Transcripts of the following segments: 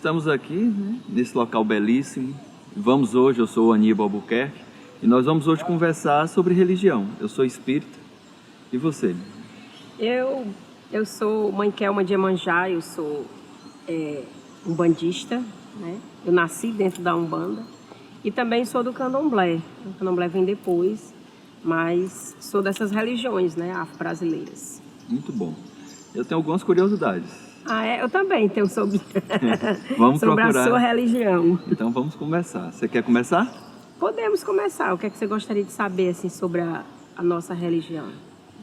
Estamos aqui, né, nesse local belíssimo. Vamos hoje, eu sou o Aníbal Albuquerque, e nós vamos hoje conversar sobre religião. Eu sou espírita. E você? Eu sou Mãe Kelma de Iemanjá, eu sou umbandista, né? Eu nasci dentro da Umbanda e também sou do Candomblé. O Candomblé vem depois, mas sou dessas religiões, né, afro-brasileiras. Muito bom. Eu tenho algumas curiosidades. Ah, eu também tenho sobre, Vamos sobre procurar. a sua religião. Então vamos começar. Você quer começar? Podemos começar. O que é que você gostaria de saber assim, sobre a nossa religião?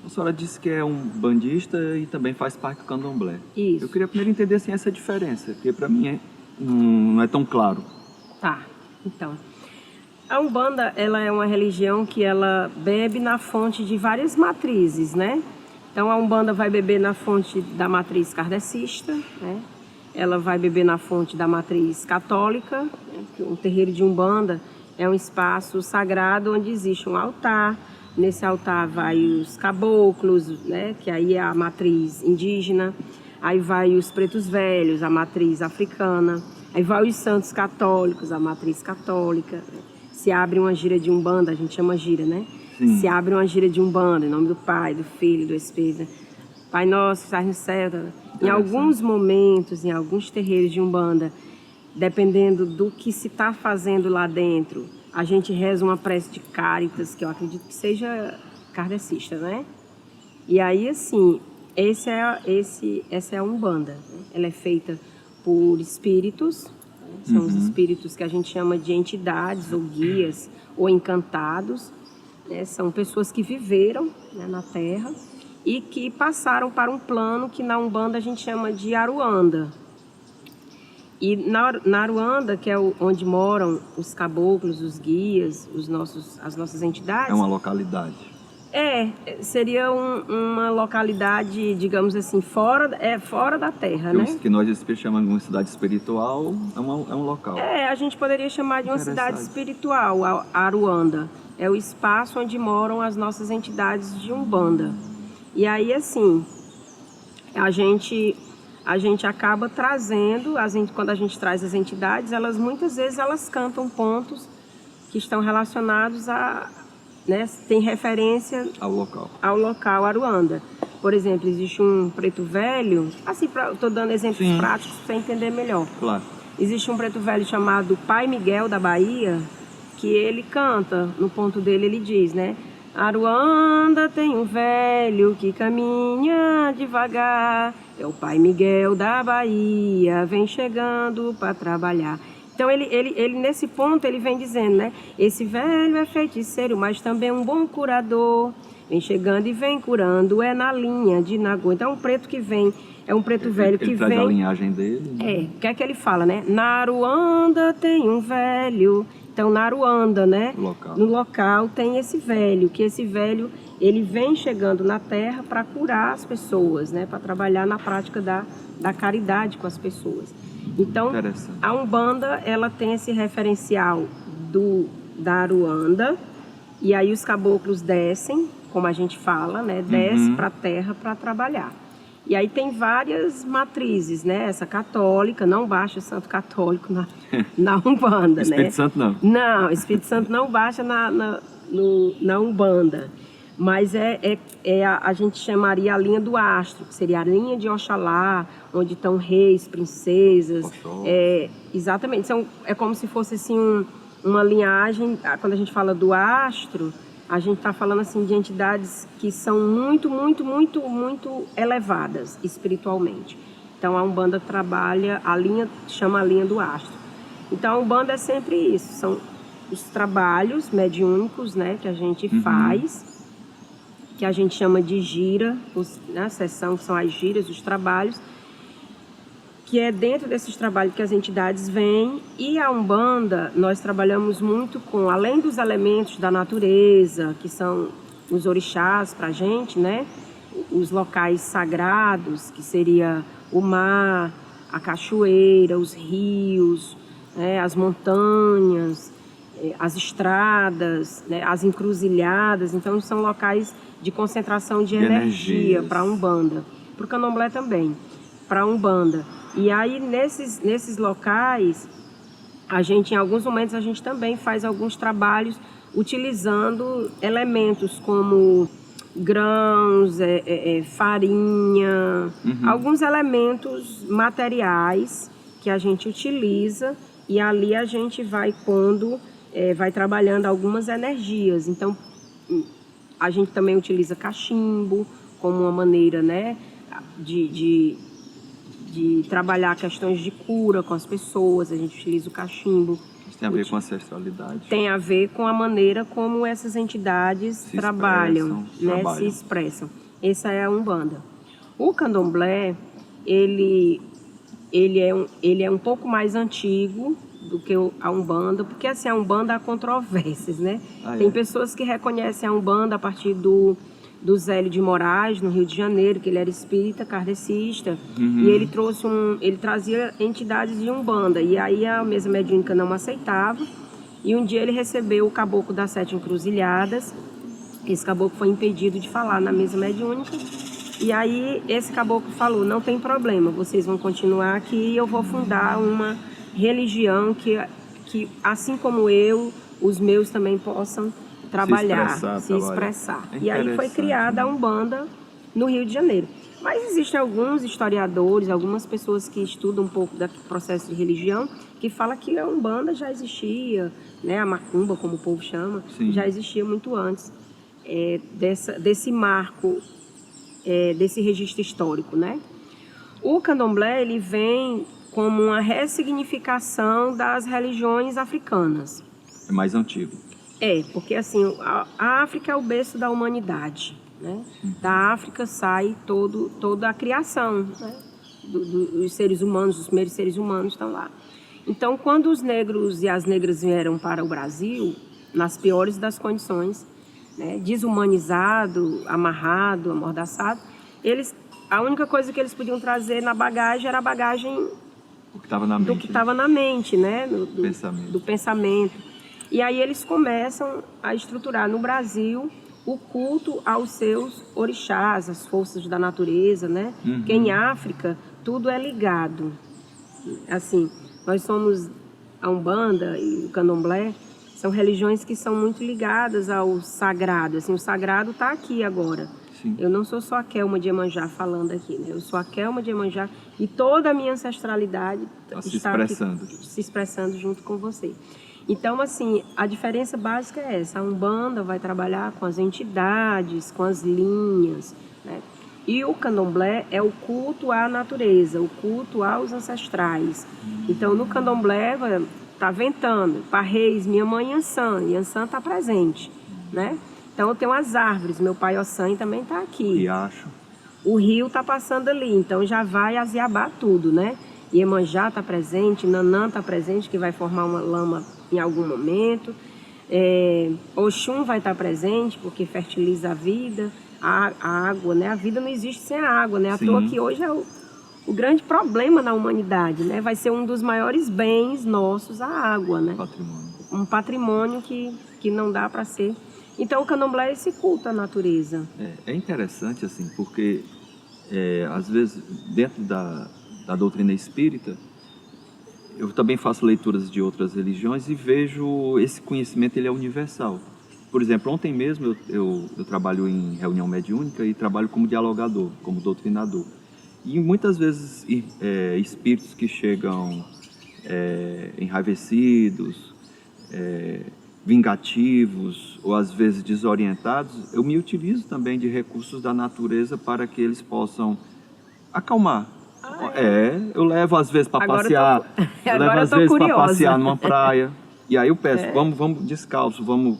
A senhora disse que é um bandista e também faz parte do candomblé. Isso. Eu queria primeiro entender assim, essa diferença, porque para mim não é tão claro. Tá, então. A Umbanda, ela é uma religião que ela bebe na fonte de várias matrizes, né? Então a Umbanda vai beber na fonte da matriz kardecista, né? Ela vai beber na fonte da matriz católica, né? O terreiro de Umbanda é um espaço sagrado onde existe um altar. Nesse altar vai os caboclos, né? Que aí é a matriz indígena. Aí vai os pretos velhos, a matriz africana. Aí vai os santos católicos, a matriz católica. Se abre uma gira de Umbanda, a gente chama gira, né? Sim. Se abre uma gira de Umbanda, em nome do Pai, do Filho, do Espírito. Pai nosso que estás no céu. Em alguns momentos, em alguns terreiros de Umbanda, dependendo do que se está fazendo lá dentro, a gente reza uma prece de Cáritas, que eu acredito que seja kardecista, né? E aí, assim, essa é a Umbanda. Né? Ela é feita por espíritos, né? São os espíritos que a gente chama de entidades ou guias ou encantados. Né? São pessoas que viveram, né, na Terra e que passaram para um plano que na Umbanda a gente chama de Aruanda. E na Aruanda, que é onde moram os caboclos, os guias, as nossas entidades... É uma localidade. Seria uma localidade, digamos assim, fora da Terra, né? Que nós espíritos chamamos de uma cidade espiritual, é um local. A gente poderia chamar de uma cidade espiritual, a Aruanda. É o espaço onde moram as nossas entidades de Umbanda. E aí, assim, a gente acaba trazendo, quando a gente traz as entidades, muitas vezes elas cantam pontos que estão relacionados a, né, tem referência ao local Aruanda. Por exemplo, existe um preto velho, assim, estou dando exemplos práticos para você entender melhor. Claro. Existe um preto velho chamado Pai Miguel da Bahia, que ele canta, no ponto dele ele diz, né? Aruanda tem um velho que caminha devagar, é o Pai Miguel da Bahia, vem chegando para trabalhar. Então ele nesse ponto ele vem dizendo, né? Esse velho é feiticeiro, mas também um bom curador, vem chegando e vem curando, é na linha de Nagô. Então é um preto que vem, é um preto velho que vem... Ele traz a linhagem dele. Né? O que é que ele fala, né? Na Aruanda tem um velho... Então, na Aruanda, né? No local tem esse velho, que esse velho, ele vem chegando na Terra para curar as pessoas, né? Para trabalhar na prática da caridade com as pessoas. Então, a Umbanda, ela tem esse referencial da Aruanda, e aí os caboclos descem, como a gente fala, né? Desce para a Terra para trabalhar. E aí tem várias matrizes, né? Essa católica, não baixa santo católico na Umbanda, Espírito né? Santo não. Não, Espírito Santo não baixa na Umbanda. Mas a gente chamaria a linha do astro, que seria a linha de Oxalá, onde estão reis, princesas. Exatamente, é como se fosse assim uma linhagem. Quando a gente fala do astro, a gente está falando assim de entidades que são muito, muito, muito, muito elevadas espiritualmente. Então a Umbanda trabalha, chama a linha do astro. Então a Umbanda é sempre isso, são os trabalhos mediúnicos, né, que a gente faz, que a gente chama de gira, na sessão que são as giras, os trabalhos, que é dentro desses trabalhos que as entidades vêm. E a Umbanda, nós trabalhamos muito com, além dos elementos da natureza, que são os orixás para a gente, né? Os locais sagrados, que seria o mar, a cachoeira, os rios, né? As montanhas, as estradas, né? As encruzilhadas. Então, são locais de concentração de energia para a Umbanda. Para o Candomblé também, para a Umbanda. E aí, nesses locais, em alguns momentos, a gente também faz alguns trabalhos utilizando elementos como grãos, farinha, alguns elementos materiais que a gente utiliza, e ali a gente vai pondo, vai trabalhando algumas energias. Então, a gente também utiliza cachimbo como uma maneira, né, de trabalhar questões de cura com as pessoas. A gente utiliza o cachimbo. Isso tem a ver com ancestralidade? Tem a ver com a maneira como essas entidades trabalham, se expressam. Essa é a Umbanda. O Candomblé, ele é um pouco mais antigo do que a Umbanda, porque assim, a Umbanda há controvérsias, né? Tem pessoas que reconhecem a Umbanda a partir do Zélio de Moraes, no Rio de Janeiro, que ele era espírita, kardecista, e ele trazia entidades de Umbanda, e aí a mesa mediúnica não aceitava, e um dia ele recebeu o caboclo das 7 encruzilhadas. Esse caboclo foi impedido de falar na mesa mediúnica, e aí esse caboclo falou: não tem problema, vocês vão continuar aqui e eu vou fundar uma religião que assim como eu, os meus também possam trabalhar, se expressar. E aí foi criada a Umbanda no Rio de Janeiro. Mas existem alguns historiadores, algumas pessoas que estudam um pouco do processo de religião, que falam que a Umbanda já existia, né? A Macumba, como o povo chama, já existia muito antes desse marco, desse registro histórico, né? O Candomblé, ele vem como uma ressignificação das religiões africanas. É mais antigo. Porque assim, a África é o berço da humanidade, né? Da África sai toda a criação, né? Dos seres humanos, os primeiros seres humanos estão lá. Então, quando os negros e as negras vieram para o Brasil, nas piores das condições, né? Desumanizado, amarrado, amordaçado, a única coisa que eles podiam trazer na bagagem era a bagagem do que estava na mente, né? Pensamento. Do pensamento. E aí eles começam a estruturar no Brasil o culto aos seus orixás, as forças da natureza, né? Porque em África tudo é ligado. Assim, nós somos a Umbanda e o Candomblé, são religiões que são muito ligadas ao sagrado. Assim, o sagrado está aqui agora. Sim. Eu não sou só a Kelma de Iemanjá falando aqui, né? Eu sou a Kelma de Iemanjá e toda a minha ancestralidade está aqui, se expressando junto com você. Então, assim, a diferença básica é essa. A Umbanda vai trabalhar com as entidades, com as linhas, né? E o Candomblé é o culto à natureza, o culto aos ancestrais. Então, no Candomblé, tá ventando, Parreis, minha mãe Yansan está presente, né? Então, eu tenho as árvores, meu pai Ossan também está aqui. Riacho. O rio está passando ali, então já vai aziabar tudo, né? Iemanjá está presente, Nanã está presente, que vai formar uma lama em algum momento. Oxum vai estar presente, porque fertiliza a vida, a água, né? A vida não existe sem a água, né? À toa que hoje é o grande problema na humanidade, né? Vai ser um dos maiores bens nossos, a água, né? Um patrimônio que não dá para ser. Então o Candomblé é esse culto à natureza. É interessante, assim, porque às vezes dentro da doutrina espírita, eu também faço leituras de outras religiões e vejo esse conhecimento, ele é universal. Por exemplo, ontem mesmo eu trabalho em reunião mediúnica e trabalho como dialogador, como doutrinador. E muitas vezes espíritos que chegam enraivecidos, vingativos ou às vezes desorientados, eu me utilizo também de recursos da natureza para que eles possam acalmar. Eu levo às vezes para passear, eu levo às vezes para passear numa praia, e aí eu peço, vamos descalço, vamos...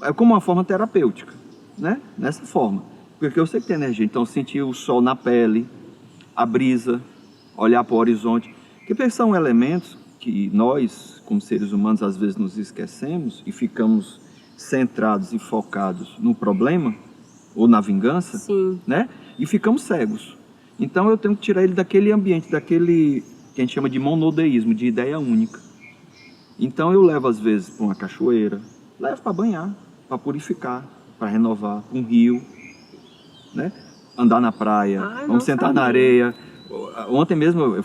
É como uma forma terapêutica, né? Nessa forma, porque eu sei que tem energia, então sentir o sol na pele, a brisa, olhar para o horizonte, que são elementos que nós, como seres humanos, às vezes nos esquecemos e ficamos centrados e focados no problema ou na vingança, né? E ficamos cegos. Então eu tenho que tirar ele daquele ambiente, daquele que a gente chama de monodeísmo, de ideia única. Então eu levo às vezes para uma cachoeira, levo para banhar, para purificar, para renovar, para um rio, né? Andar na praia, vamos sentar na areia, Ontem mesmo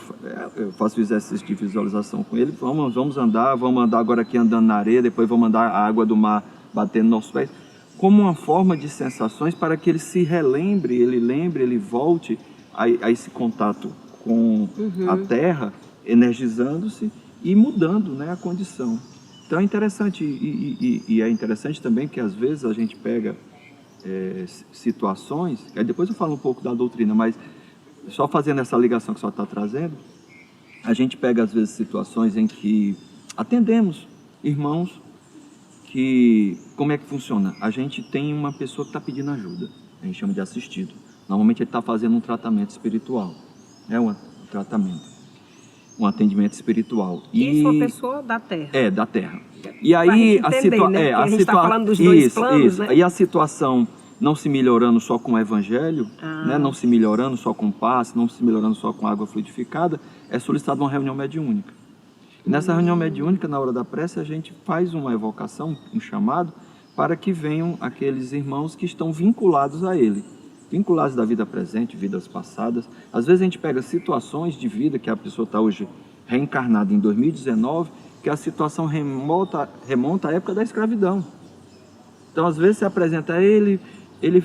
eu faço exercício de visualização com ele. Vamos andar agora aqui andando na areia, depois vamos andar a água do mar batendo nos nossos pés. Como uma forma de sensações para que ele se relembre, ele volte a esse contato com a terra, energizando-se e mudando, né, a condição. Então é interessante, e é interessante também que às vezes a gente pega situações, aí depois eu falo um pouco da doutrina, mas só fazendo essa ligação que o senhor está trazendo, a gente pega às vezes situações em que atendemos irmãos que, como é que funciona? A gente tem uma pessoa que está pedindo ajuda, a gente chama de assistido. Normalmente ele está fazendo um tratamento espiritual, né? Um tratamento, um atendimento espiritual. Isso é uma pessoa da Terra. É, da Terra. E aí a gente está falando dos dois planos, né? E a situação não se melhorando só com o evangelho, né? Não se melhorando só com passe, não se melhorando só com água fluidificada, é solicitada uma reunião mediúnica. E nessa reunião mediúnica, na hora da prece, a gente faz uma evocação, um chamado, para que venham aqueles irmãos que estão vinculados a ele. Vinculados da vida presente, vidas passadas. Às vezes a gente pega situações de vida que a pessoa está hoje reencarnada em 2019, que a situação remonta à época da escravidão. Então, às vezes, se apresenta a ele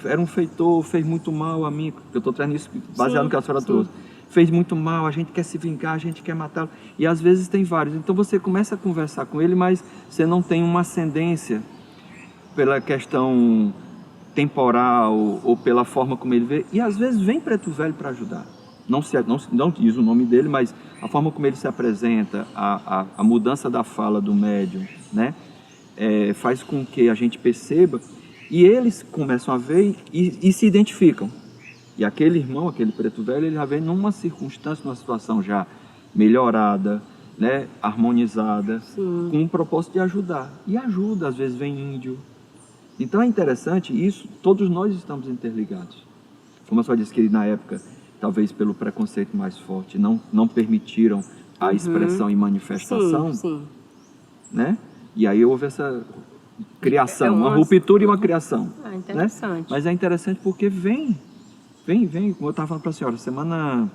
era um feitor, fez muito mal a mim, eu estou trazendo isso baseado no que a senhora trouxe. Fez muito mal, a gente quer se vingar, a gente quer matá-lo. E às vezes tem vários. Então você começa a conversar com ele, mas você não tem uma ascendência pela questão temporal ou pela forma como ele vê. E às vezes vem preto velho para ajudar. Não diz o nome dele, mas a forma como ele se apresenta, a mudança da fala do médium, né? Faz com que a gente perceba, e eles começam a ver e se identificam. E aquele irmão, aquele preto velho, ele já vem numa circunstância, numa situação já melhorada, né, harmonizada, com um propósito de ajudar. E ajuda, às vezes vem índio. Então é interessante isso, todos nós estamos interligados. Como a senhora disse que na época, talvez pelo preconceito mais forte, não permitiram a expressão e manifestação, né? E aí houve essa criação, uma ruptura e uma criação. Interessante. Né? Mas é interessante porque vem, como eu estava falando para a senhora, semana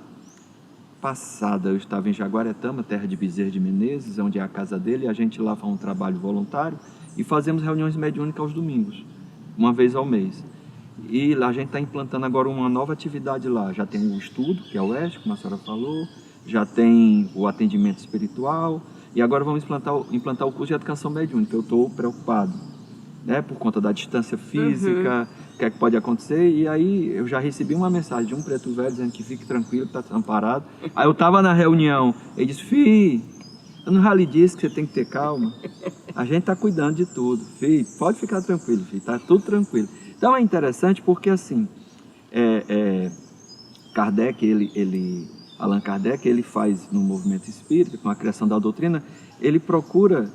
passada eu estava em Jaguaretama, terra de Bezerra de Menezes, onde é a casa dele, e a gente lá faz um trabalho voluntário e fazemos reuniões mediúnicas aos domingos, uma vez ao mês. E lá a gente está implantando agora uma nova atividade lá, já tem o estudo, que é o ESC, como a senhora falou, já tem o atendimento espiritual, e agora vamos implantar o curso de educação mediúnica. Eu estou preocupado, né, por conta da distância física, o que é que pode acontecer. E aí eu já recebi uma mensagem de um preto velho dizendo que fique tranquilo, que está amparado. Aí eu estava na reunião, ele disse: "Filho, eu não já lhe disse que você tem que ter calma. A gente está cuidando de tudo. Filho, pode ficar tranquilo, filho, está tudo tranquilo." Então é interessante porque assim, Allan Kardec, ele faz no movimento espírita, com a criação da doutrina, ele procura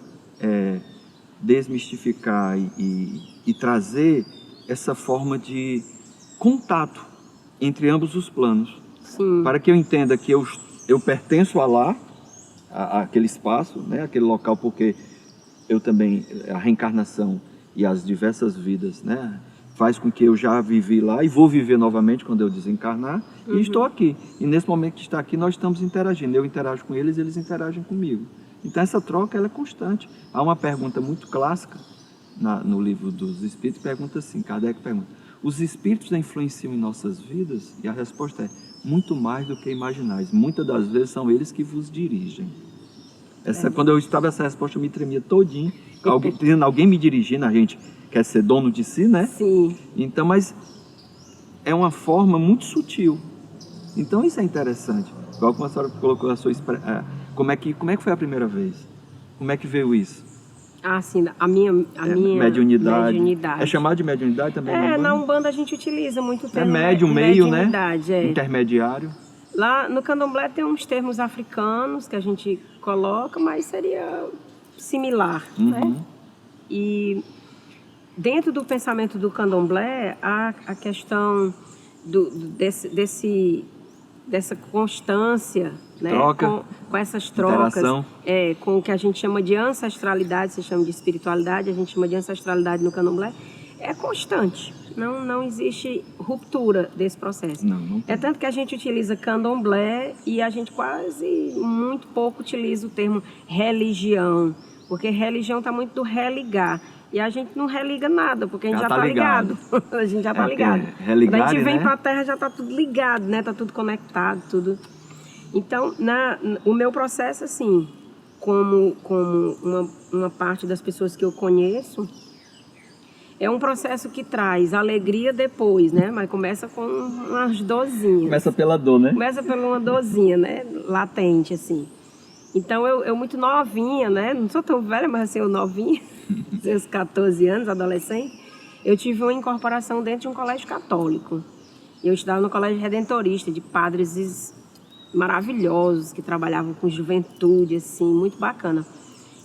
desmistificar e trazer essa forma de contato entre ambos os planos. Para que eu entenda que eu pertenço a lá, àquele espaço, né, aquele local, porque eu também, a reencarnação e as diversas vidas, né, faz com que eu já vivi lá e vou viver novamente quando eu desencarnar, e estou aqui. E nesse momento que está aqui, nós estamos interagindo. Eu interajo com eles, eles interagem comigo. Então essa troca ela é constante. Há uma pergunta muito clássica no livro dos Espíritos, pergunta assim, Kardec pergunta: os Espíritos influenciam em nossas vidas? E a resposta é: muito mais do que imaginais. Muitas das vezes são eles que vos dirigem. Quando eu estava essa resposta, eu me tremia todinho. Alguém me dirigindo, a gente quer ser dono de si, né? Sim. Então, mas é uma forma muito sutil. Então isso é interessante. Igual como a senhora colocou a sua expressão. Como é que foi a primeira vez? Como é que veio isso? Ah, sim, a minha mediunidade. É chamado de mediunidade também? Na Umbanda a gente utiliza muito o termo médium, meio, né? É. Intermediário. Lá no Candomblé tem uns termos africanos que a gente coloca, mas seria similar, né? E dentro do pensamento do Candomblé, há a questão dessa constância, né? Com essas trocas, com o que a gente chama de ancestralidade, se chama de espiritualidade, a gente chama de ancestralidade no Candomblé, é constante. Não existe ruptura desse processo. Não tem. É tanto que a gente utiliza candomblé e a gente quase muito pouco utiliza o termo religião, porque religião está muito do religar. E a gente não religa nada, porque a gente já está ligado. A gente já está ligado. Quando a gente vem para a Terra já está tudo ligado, né? Está tudo conectado, tudo. Então, o meu processo, assim, como uma parte das pessoas que eu conheço, é um processo que traz alegria depois, né? Mas começa com umas dorzinhas. Começa pela dor, né? Começa por uma dorzinha, né? Latente, assim. Então, eu muito novinha, né? Não sou tão velha, mas assim, eu novinha, seus 14 anos, adolescente, eu tive uma incorporação dentro de um colégio católico. Eu estudava no colégio redentorista, de padres maravilhosos, que trabalhavam com juventude, assim, muito bacana.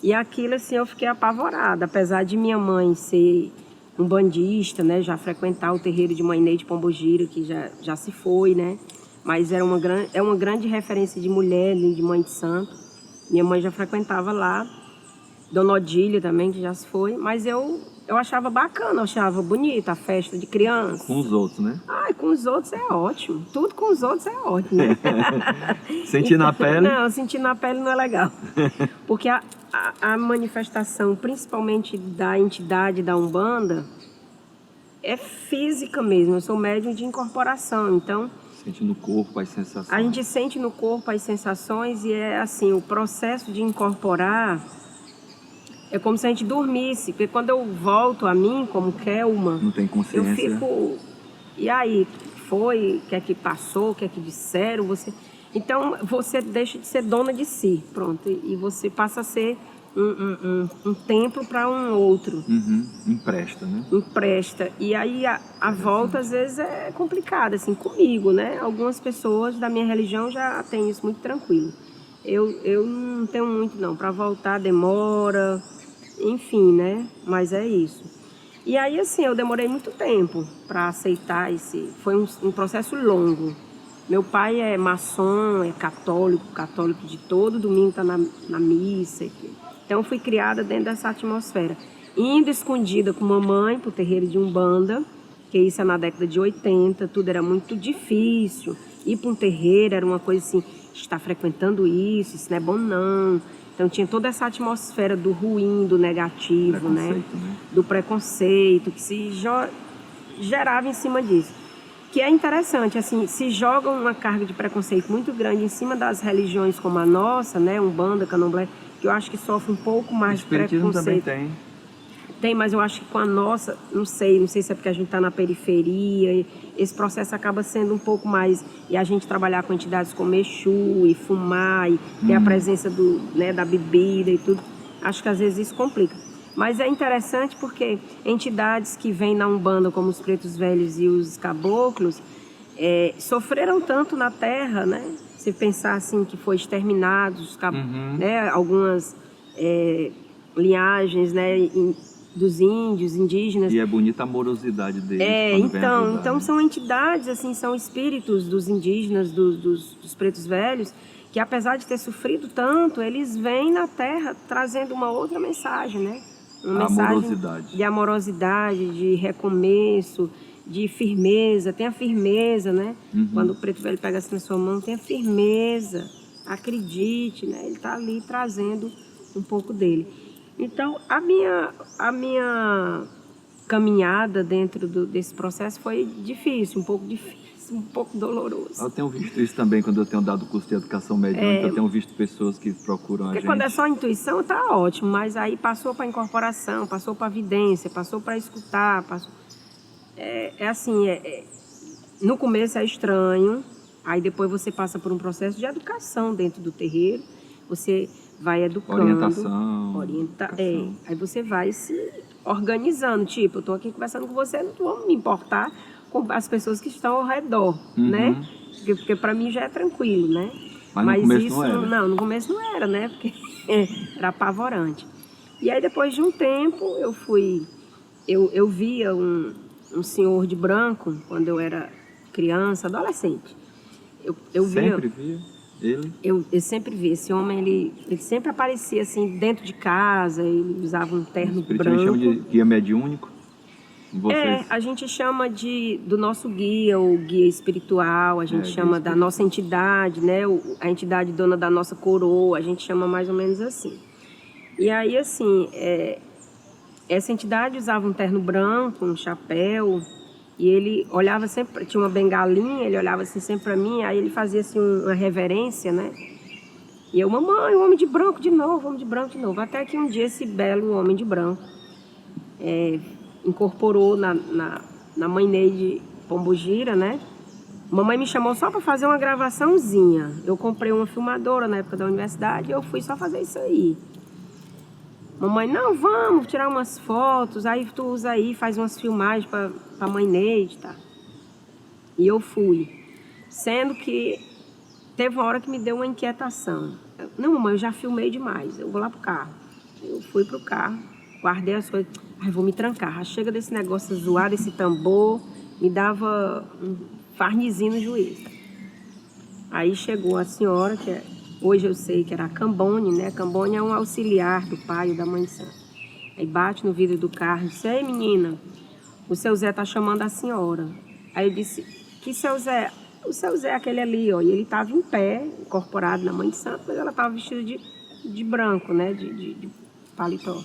E aquilo, assim, eu fiquei apavorada, apesar de minha mãe ser um bandista, né, já frequentar o terreiro de Mãe Neide Pombogira, que já se foi, né, mas é uma grande referência de mulher, de mãe de santo. Minha mãe já frequentava lá, Dona Odília também, que já se foi, mas eu achava bacana, eu achava bonita a festa de criança. Com os outros, né? Ai, com os outros é ótimo. Tudo com os outros é ótimo, né? Sentir na pele? Não, sentir na pele não é legal. Porque a manifestação, principalmente da entidade da Umbanda, é física mesmo. Eu sou médium de incorporação, então... Sente no corpo as sensações. A gente sente no corpo as sensações e é assim, o processo de incorporar é como se a gente dormisse, porque quando eu volto a mim, como Kelma, não tem consciência. eu fico... E aí, foi? O que é que passou? O que é que disseram? Então, você deixa de ser dona de si, pronto. E você passa a ser um templo para um outro. Empresta, né? Empresta. E aí, a volta, às vezes, é complicada, assim, comigo, né? Algumas pessoas da minha religião já têm isso muito tranquilo. Eu não tenho muito, não. Para voltar, demora... Enfim, né? Mas é isso. E aí, assim, eu demorei muito tempo para aceitar esse... Foi um processo longo. Meu pai é maçom, é católico de todo domingo tá na missa. Então, eu fui criada dentro dessa atmosfera. Indo escondida com mamãe pro terreiro de Umbanda, que isso é na década de 80, tudo era muito difícil. Ir para um terreiro era uma coisa assim, está frequentando isso não é bom não. Então tinha toda essa atmosfera do ruim, do negativo, né? Do preconceito, que se gerava em cima disso. Que é interessante, assim, se joga uma carga de preconceito muito grande em cima das religiões como a nossa, né? Umbanda, Candomblé, que eu acho que sofre um pouco mais de preconceito. Também tem. Tem, mas eu acho que com a nossa, não sei se é porque a gente está na periferia, esse processo acaba sendo um pouco mais, e a gente trabalhar com entidades como Exu, e fumar, e ter a presença da bebida e tudo, acho que às vezes isso complica. Mas é interessante porque entidades que vêm na Umbanda, como os pretos velhos e os caboclos, sofreram tanto na terra, né? Se pensar assim que foi exterminados, né? Algumas linhagens, né? Dos índios, indígenas. E é bonita a amorosidade deles. Então são entidades, assim, são espíritos dos indígenas, dos pretos velhos, que apesar de ter sofrido tanto, eles vêm na Terra trazendo uma outra mensagem, né? Uma mensagem de amorosidade, de recomeço, de firmeza. Tem a firmeza, né? Quando o preto velho pega assim na sua mão, tem a firmeza, acredite, né? Ele está ali trazendo um pouco dele. Então, a minha caminhada dentro desse processo foi difícil, um pouco doloroso. Eu tenho visto isso também quando eu tenho dado curso de educação mediúnica, eu tenho visto pessoas que procuram a gente. Porque quando é só intuição, tá ótimo, mas aí passou para incorporação, passou para vidência, passou para escutar, no começo é estranho, aí depois você passa por um processo de educação dentro do terreiro, você vai educando. Orientação. Aí você vai se organizando. Tipo, eu tô aqui conversando com você, não vou me importar com as pessoas que estão ao redor, né? Porque para mim já é tranquilo, né? Mas no começo isso, não era. Não, no começo não era, né? Porque era apavorante. E aí depois de um tempo eu via um senhor de branco, quando eu era criança, adolescente. Eu sempre via ele? Eu sempre vi. Esse homem, ele sempre aparecia assim dentro de casa, ele usava um terno branco. Eles chamam de guia mediúnico? Vocês... a gente chama do nosso guia, o guia espiritual, a gente chama da nossa entidade, né? A entidade dona da nossa coroa, a gente chama mais ou menos assim. E aí, assim, essa entidade usava um terno branco, um chapéu, e ele olhava sempre, tinha uma bengalinha, ele olhava assim sempre para mim, aí ele fazia assim uma reverência, né? E eu, mamãe, o homem de branco de novo, homem de branco de novo. Até que um dia esse belo homem de branco incorporou na mãe Neide Pombogira, né? Mamãe me chamou só para fazer uma gravaçãozinha. Eu comprei uma filmadora na época da universidade e eu fui só fazer isso aí. Mamãe, não, vamos tirar umas fotos, aí tu usa aí, faz umas filmagens para mãe Neide, tá? E eu fui. Sendo que teve uma hora que me deu uma inquietação. Não, mamãe, eu já filmei demais, eu vou lá pro carro. Eu fui pro carro, guardei as coisas. Ai, vou me trancar. Já chega desse negócio zoado, esse tambor, me dava um farnizinho no juízo. Aí chegou a senhora, hoje eu sei que era a Cambone, né? Cambone é um auxiliar do pai ou da mãe santa. Aí bate no vidro do carro e disse, ei menina, o seu Zé tá chamando a senhora. Aí eu disse, que seu Zé? O seu Zé é aquele ali, ó. E ele tava em pé, incorporado na mãe santa, mas ela tava vestida de branco, né? De paletó.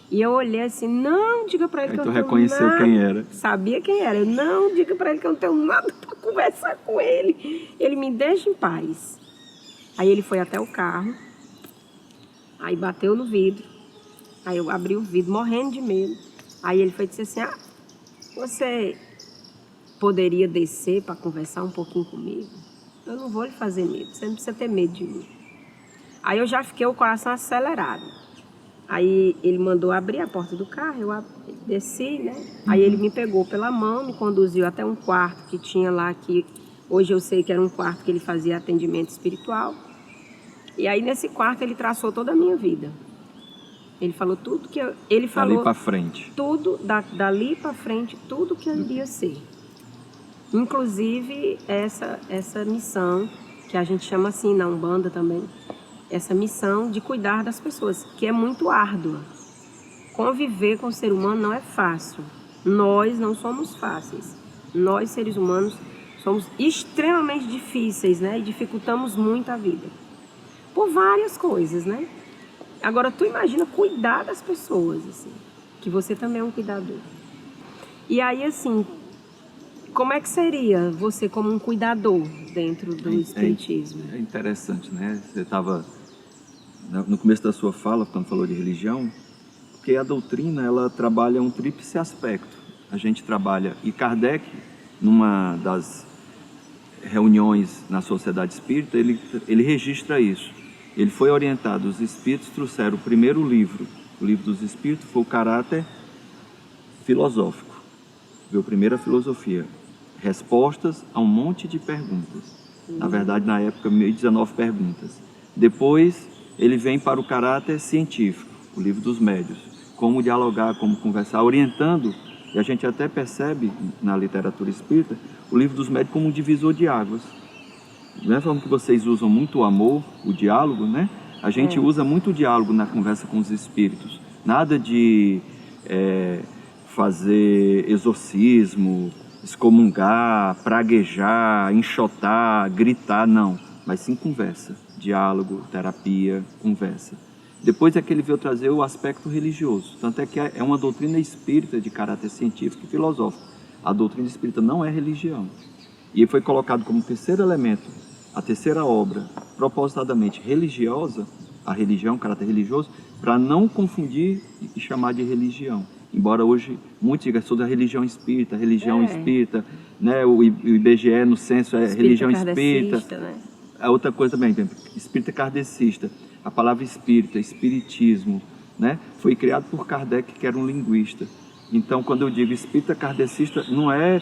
E eu olhei assim, não diga pra ele que eu não tenho nada. Reconheceu quem era. Sabia quem era. Eu, não diga pra ele que eu não tenho nada pra conversar com ele. Ele me deixa em paz. Aí ele foi até o carro, aí bateu no vidro, aí eu abri o vidro, morrendo de medo. Aí ele foi e disse assim, você poderia descer para conversar um pouquinho comigo? Eu não vou lhe fazer medo, você não precisa ter medo de mim. Aí eu já fiquei o coração acelerado. Aí ele mandou abrir a porta do carro, eu desci, né? Aí ele me pegou pela mão, me conduziu até um quarto que tinha lá, que hoje eu sei que era um quarto que ele fazia atendimento espiritual. E aí nesse quarto ele traçou toda a minha vida. Ele falou tudo que ele falou. Dali para frente. Tudo dali para frente, tudo que eu iria ser. Inclusive essa missão que a gente chama assim na Umbanda também, essa missão de cuidar das pessoas, que é muito árdua. Conviver com o ser humano não é fácil. Nós não somos fáceis. Nós seres humanos somos extremamente difíceis, né? E dificultamos muito a vida. Por várias coisas, né? Agora, tu imagina cuidar das pessoas, assim, que você também é um cuidador. E aí, assim, como é que seria você como um cuidador dentro do espiritismo? É interessante, né? Você estava no começo da sua fala, quando falou de religião, porque a doutrina, ela trabalha um tríplice aspecto. A gente trabalha, e Kardec, numa das reuniões na Sociedade Espírita, ele registra isso. Ele foi orientado, os espíritos trouxeram o primeiro livro, o livro dos espíritos, foi o caráter filosófico. Veio a primeira filosofia, respostas a um monte de perguntas. Na verdade, na época, 1019 perguntas. Depois, ele vem para o caráter científico, o livro dos médios, como dialogar, como conversar, orientando, e a gente até percebe na literatura espírita, o livro dos médios como um divisor de águas. Da mesma forma que vocês usam muito o amor, o diálogo, né? A gente usa muito o diálogo na conversa com os espíritos. Nada de fazer exorcismo, excomungar, praguejar, enxotar, gritar, não. Mas sim conversa, diálogo, terapia, conversa. Depois é que ele veio trazer o aspecto religioso. Tanto é que é uma doutrina espírita de caráter científico e filosófico. A doutrina espírita não é religião. E foi colocado como terceiro elemento, a terceira obra, propositadamente religiosa, a religião, caráter religioso, para não confundir e chamar de religião. Embora hoje muitos digam sobre a religião espírita, né? O IBGE no censo é religião espírita. Né? A outra coisa também, espírita kardecista. A palavra espírita, espiritismo, né? Foi criado por Kardec, que era um linguista. Então, quando eu digo espírita kardecista, não é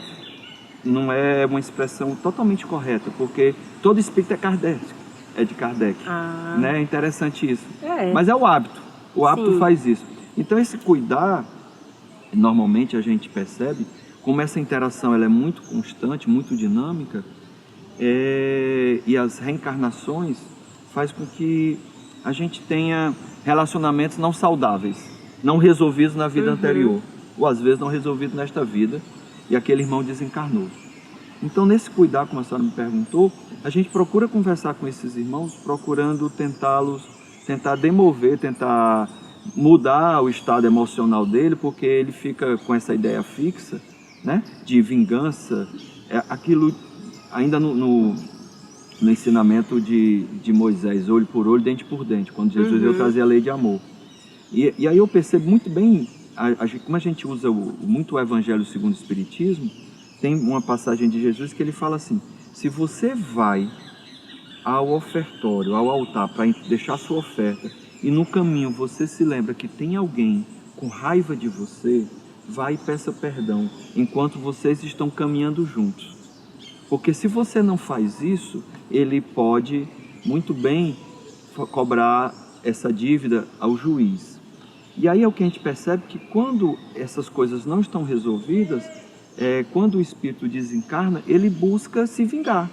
uma expressão totalmente correta, porque todo espírito é de Kardec. Né? É interessante isso. Mas é o hábito. O hábito faz isso. Então, esse cuidar, normalmente a gente percebe como essa interação ela é muito constante, muito dinâmica, e as reencarnações faz com que a gente tenha relacionamentos não saudáveis, não resolvidos na vida anterior. ou às vezes não resolvido nesta vida, e aquele irmão desencarnou. Então, nesse cuidar, como a senhora me perguntou, a gente procura conversar com esses irmãos, procurando tentar demover, tentar mudar o estado emocional dele, porque ele fica com essa ideia fixa, né, de vingança, aquilo ainda no ensinamento de Moisés, olho por olho, dente por dente, quando Jesus veio trazer a lei de amor. E aí eu percebo muito bem, como a gente usa muito o Evangelho segundo o Espiritismo, tem uma passagem de Jesus que ele fala assim: se você vai ao ofertório, ao altar, para deixar sua oferta, e no caminho você se lembra que tem alguém com raiva de você, vai e peça perdão, enquanto vocês estão caminhando juntos. Porque se você não faz isso, ele pode muito bem cobrar essa dívida ao juiz. E aí é o que a gente percebe, que quando essas coisas não estão resolvidas, quando o espírito desencarna, ele busca se vingar.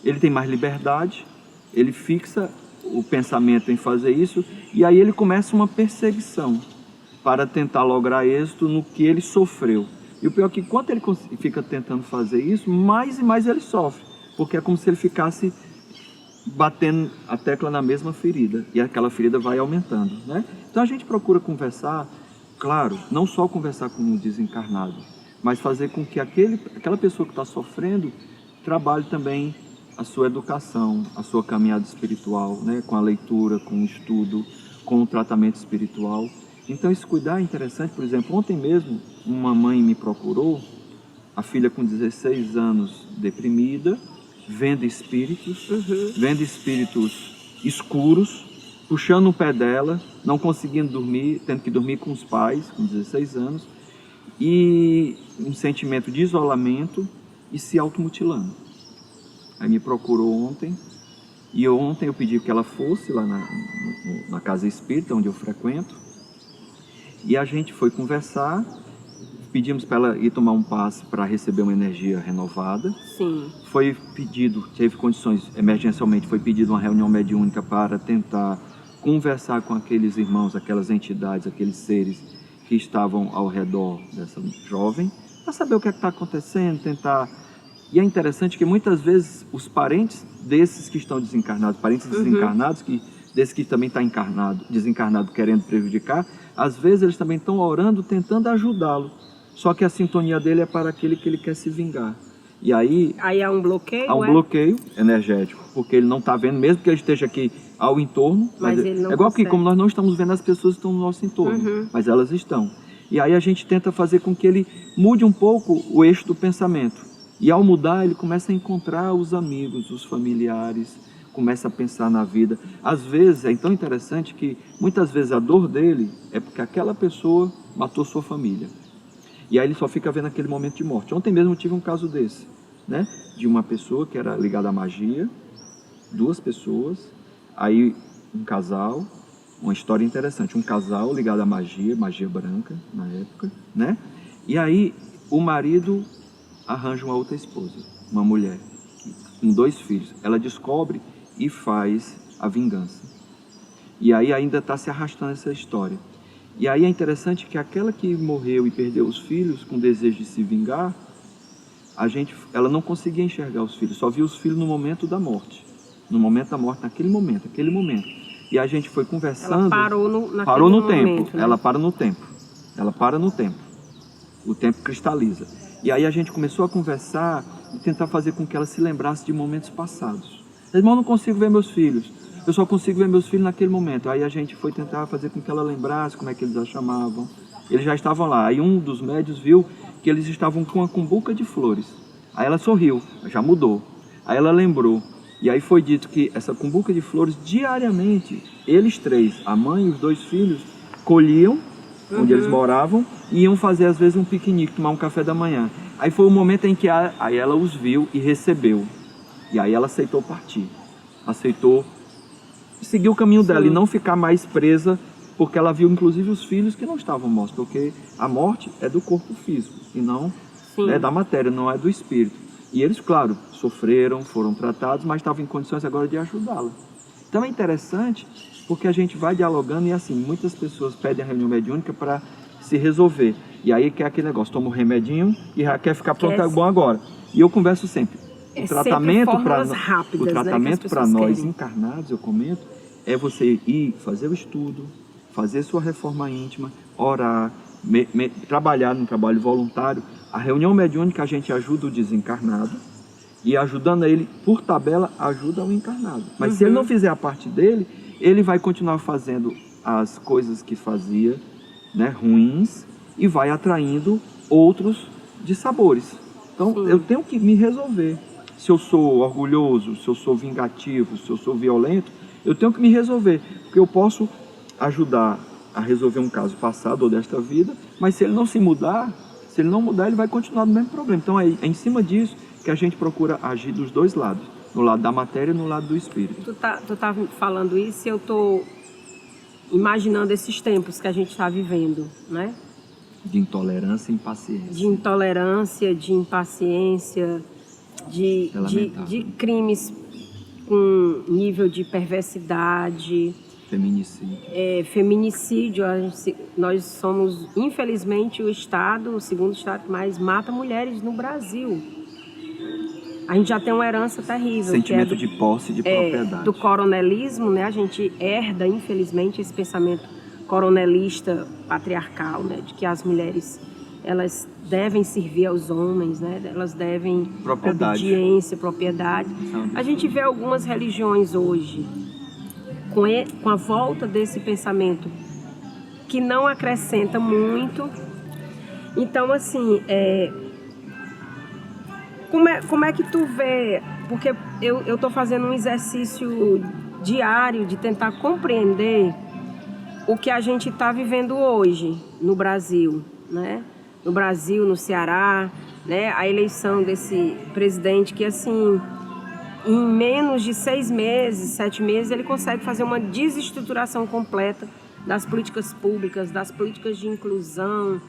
Ele tem mais liberdade, ele fixa o pensamento em fazer isso, e aí ele começa uma perseguição para tentar lograr êxito no que ele sofreu. E o pior é que quando ele fica tentando fazer isso, mais e mais ele sofre, porque é como se ele ficasse batendo a tecla na mesma ferida, e aquela ferida vai aumentando, né? Então a gente procura conversar, claro, não só conversar com o desencarnado, mas fazer com que aquela pessoa que está sofrendo trabalhe também a sua educação, a sua caminhada espiritual, né? Com a leitura, com o estudo, com o tratamento espiritual. Então esse cuidar é interessante. Por exemplo, ontem mesmo uma mãe me procurou, a filha com 16 anos deprimida, vendo espíritos escuros, puxando o pé dela, não conseguindo dormir, tendo que dormir com os pais, com 16 anos, e um sentimento de isolamento e se automutilando. Aí me procurou ontem, e ontem eu pedi que ela fosse lá na casa espírita, onde eu frequento, e a gente foi conversar, pedimos para ela ir tomar um passe para receber uma energia renovada. Sim. Foi pedido, teve condições, emergencialmente, foi pedido uma reunião mediúnica para tentar conversar com aqueles irmãos, aquelas entidades, aqueles seres que estavam ao redor dessa jovem, para saber o que está acontecendo, tentar... E é interessante que muitas vezes os parentes desses que estão desencarnados, parentes desencarnados, desse que também está desencarnado querendo prejudicar, às vezes eles também estão orando, tentando ajudá-lo. Só que a sintonia dele é para aquele que ele quer se vingar. E aí há um bloqueio? Há um bloqueio energético, porque ele não está vendo, mesmo que ele esteja aqui ao entorno. Mas ele não é igual consegue. que, como nós não estamos vendo as pessoas que estão no nosso entorno, mas elas estão. E aí a gente tenta fazer com que ele mude um pouco o eixo do pensamento. E ao mudar, ele começa a encontrar os amigos, os familiares, começa a pensar na vida. Às vezes, é tão interessante que muitas vezes a dor dele é porque aquela pessoa matou sua família. E aí ele só fica vendo aquele momento de morte. Ontem mesmo eu tive um caso desse, né? De uma pessoa que era ligada à magia, 2 pessoas, aí um casal, uma história interessante, um casal ligado à magia branca na época, né? E aí o marido arranja uma outra esposa, uma mulher, com 2 filhos. Ela descobre e faz a vingança. E aí ainda está se arrastando essa história. E aí é interessante que aquela que morreu e perdeu os filhos com desejo de se vingar, ela não conseguia enxergar os filhos, só via os filhos no momento da morte. No momento da morte, naquele momento. E a gente foi conversando... Ela parou no momento, tempo, né? Ela para no tempo. O tempo cristaliza. E aí a gente começou a conversar e tentar fazer com que ela se lembrasse de momentos passados. Irmão, eu não consigo ver meus filhos. Eu só consigo ver meus filhos naquele momento. Aí a gente foi tentar fazer com que ela lembrasse como é que eles a chamavam. Eles já estavam lá. Aí um dos médios viu que eles estavam com uma cumbuca de flores. Aí ela sorriu, já mudou. Aí ela lembrou. E aí foi dito que essa cumbuca de flores, diariamente, eles 3, a mãe e os 2 filhos, colhiam onde eles moravam e iam fazer às vezes um piquenique, tomar um café da manhã. Aí foi o momento em que aí ela os viu e recebeu. E aí ela aceitou partir. Aceitou seguir o caminho dela e não ficar mais presa, porque ela viu inclusive os filhos que não estavam mortos, porque a morte é do corpo físico e não é da matéria, não é do espírito. E eles, claro, sofreram, foram tratados, mas estavam em condições agora de ajudá-la. Então é interessante, porque a gente vai dialogando e assim, muitas pessoas pedem a reunião mediúnica para se resolver. E aí quer aquele negócio, toma um remedinho e já quer ficar pronto, é bom agora. E eu converso sempre. O tratamento para nós querem. encarnados, eu comento, é você ir fazer o estudo, fazer sua reforma íntima, orar, trabalhar no trabalho voluntário. A reunião mediúnica a gente ajuda o desencarnado e ajudando ele, por tabela, ajuda o encarnado. Mas se ele não fizer a parte dele, ele vai continuar fazendo as coisas que fazia, né, ruins, e vai atraindo outros dissabores. Então, eu tenho que me resolver. Se eu sou orgulhoso, se eu sou vingativo, se eu sou violento, eu tenho que me resolver. Porque eu posso ajudar a resolver um caso passado ou desta vida, mas se ele não se mudar, se ele não mudar, ele vai continuar no mesmo problema. Então, é em cima disso que a gente procura agir dos dois lados. No lado da matéria e no lado do espírito. Tu tá falando isso e eu tô imaginando esses tempos que a gente está vivendo, né? De intolerância e impaciência. De intolerância, de impaciência, de crimes com nível de perversidade. Feminicídio. Feminicídio. Nós somos, infelizmente, o segundo estado que mais mata mulheres no Brasil. A gente já tem uma herança terrível. Sentimento de posse de propriedade. Do coronelismo, né? A gente herda, infelizmente, esse pensamento coronelista patriarcal, né? De que as mulheres, elas devem servir aos homens, né? Elas devem obediência, propriedade. A gente vê algumas religiões hoje com a volta desse pensamento que não acrescenta muito. Então, assim, como é que tu vê? Porque eu estou fazendo um exercício diário de tentar compreender o que a gente está vivendo hoje no Brasil, né? No Brasil, no Ceará, né? A eleição desse presidente que, assim, em menos de 6 meses, 7 meses, ele consegue fazer uma desestruturação completa das políticas públicas, das políticas de inclusão,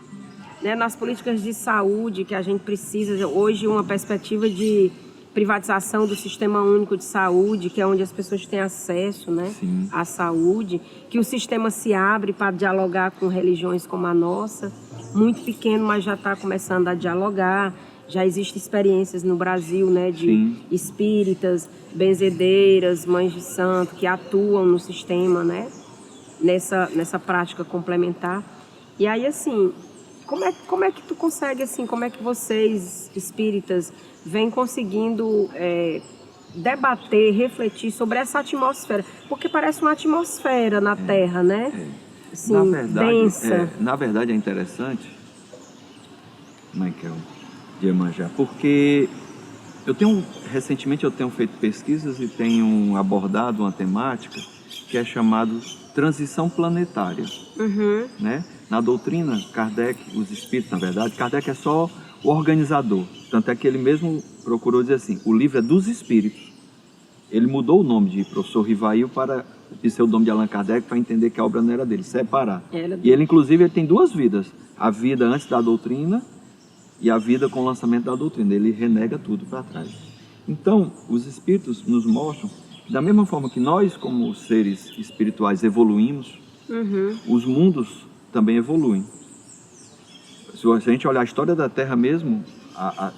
né, nas políticas de saúde que a gente precisa. Hoje, uma perspectiva de privatização do Sistema Único de Saúde, que é onde as pessoas têm acesso, né, à saúde, que o sistema se abre para dialogar com religiões como a nossa, muito pequeno, mas já está começando a dialogar. Já existem experiências no Brasil, né, de espíritas, benzedeiras, mães de santo, que atuam no sistema, né, nessa prática complementar. E aí, assim, como é que tu consegue, assim, como é que vocês, espíritas, vêm conseguindo debater, refletir sobre essa atmosfera? Porque parece uma atmosfera na Terra, né? Assim, densa. Na verdade, é interessante, Michael, de Iemanjá, porque recentemente eu tenho feito pesquisas e tenho abordado uma temática que é chamada transição planetária, né? Na doutrina, Kardec, os espíritos, na verdade, Kardec é só o organizador, tanto é que ele mesmo procurou dizer assim, o livro é dos espíritos. Ele mudou o nome de professor Rivail para o pseudônimo de Allan Kardec para entender que a obra não era dele, separar. E ele, inclusive, ele tem 2 vidas, a vida antes da doutrina e a vida com o lançamento da doutrina. Ele renega tudo para trás. Então, os espíritos nos mostram que, da mesma forma que nós, como seres espirituais, evoluímos, os mundos também evoluem. Se a gente olhar a história da Terra mesmo,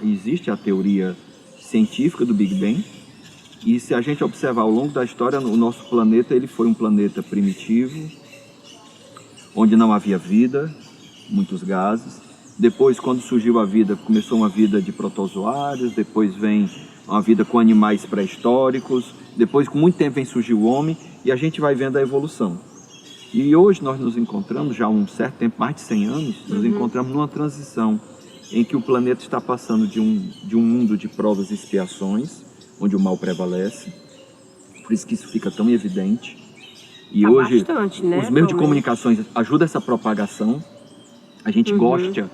existe a teoria científica do Big Bang, e se a gente observar ao longo da história, o nosso planeta ele foi um planeta primitivo, onde não havia vida, muitos gases. Depois, quando surgiu a vida, começou uma vida de protozoários, depois vem uma vida com animais pré-históricos, depois, com muito tempo, vem surgir o homem, e a gente vai vendo a evolução. E hoje nós nos encontramos, já há um certo tempo, mais de 100 anos, nos encontramos numa transição em que o planeta está passando de um mundo de provas e expiações, onde o mal prevalece, por isso que isso fica tão evidente. E hoje, bastante, né, os meios de comunicações ajudam essa propagação. A gente gosta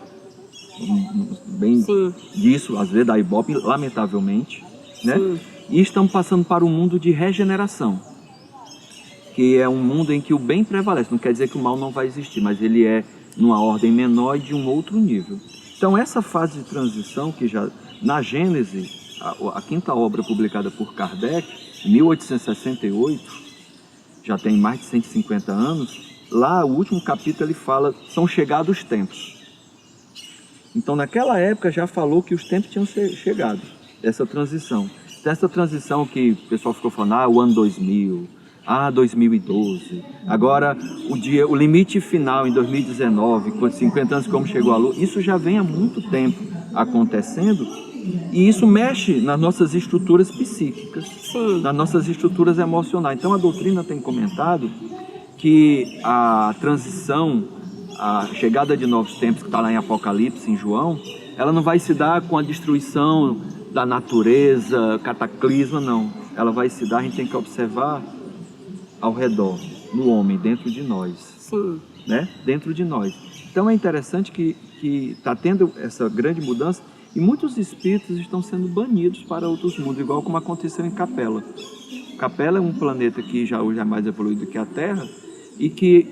bem disso, às vezes da Ibope, lamentavelmente, né? E estamos passando para um mundo de regeneração, que é um mundo em que o bem prevalece. Não quer dizer que o mal não vai existir, mas ele é numa ordem menor e de um outro nível. Então, essa fase de transição, que já na Gênese, a 5ª obra publicada por Kardec, em 1868, já tem mais de 150 anos, Lá, o último capítulo, ele fala, são chegados os tempos. Então, naquela época, já falou que os tempos tinham chegado, essa transição. Dessa transição que o pessoal ficou falando, o ano 2000, 2012. Agora, o limite final em 2019, com 50 anos como chegou a luz, isso já vem há muito tempo acontecendo e isso mexe nas nossas estruturas psíquicas, Sim. nas nossas estruturas emocionais. Então, a doutrina tem comentado que a transição, a chegada de novos tempos, que está lá em Apocalipse, em João, ela não vai se dar com a destruição da natureza, cataclisma, não. Ela vai se dar, a gente tem que observar ao redor, no homem, dentro de nós. Sim. Né? Dentro de nós. Então é interessante que está tendo essa grande mudança e muitos espíritos estão sendo banidos para outros mundos, igual como aconteceu em Capela. Capela é um planeta que já hoje é mais evoluído que a Terra e que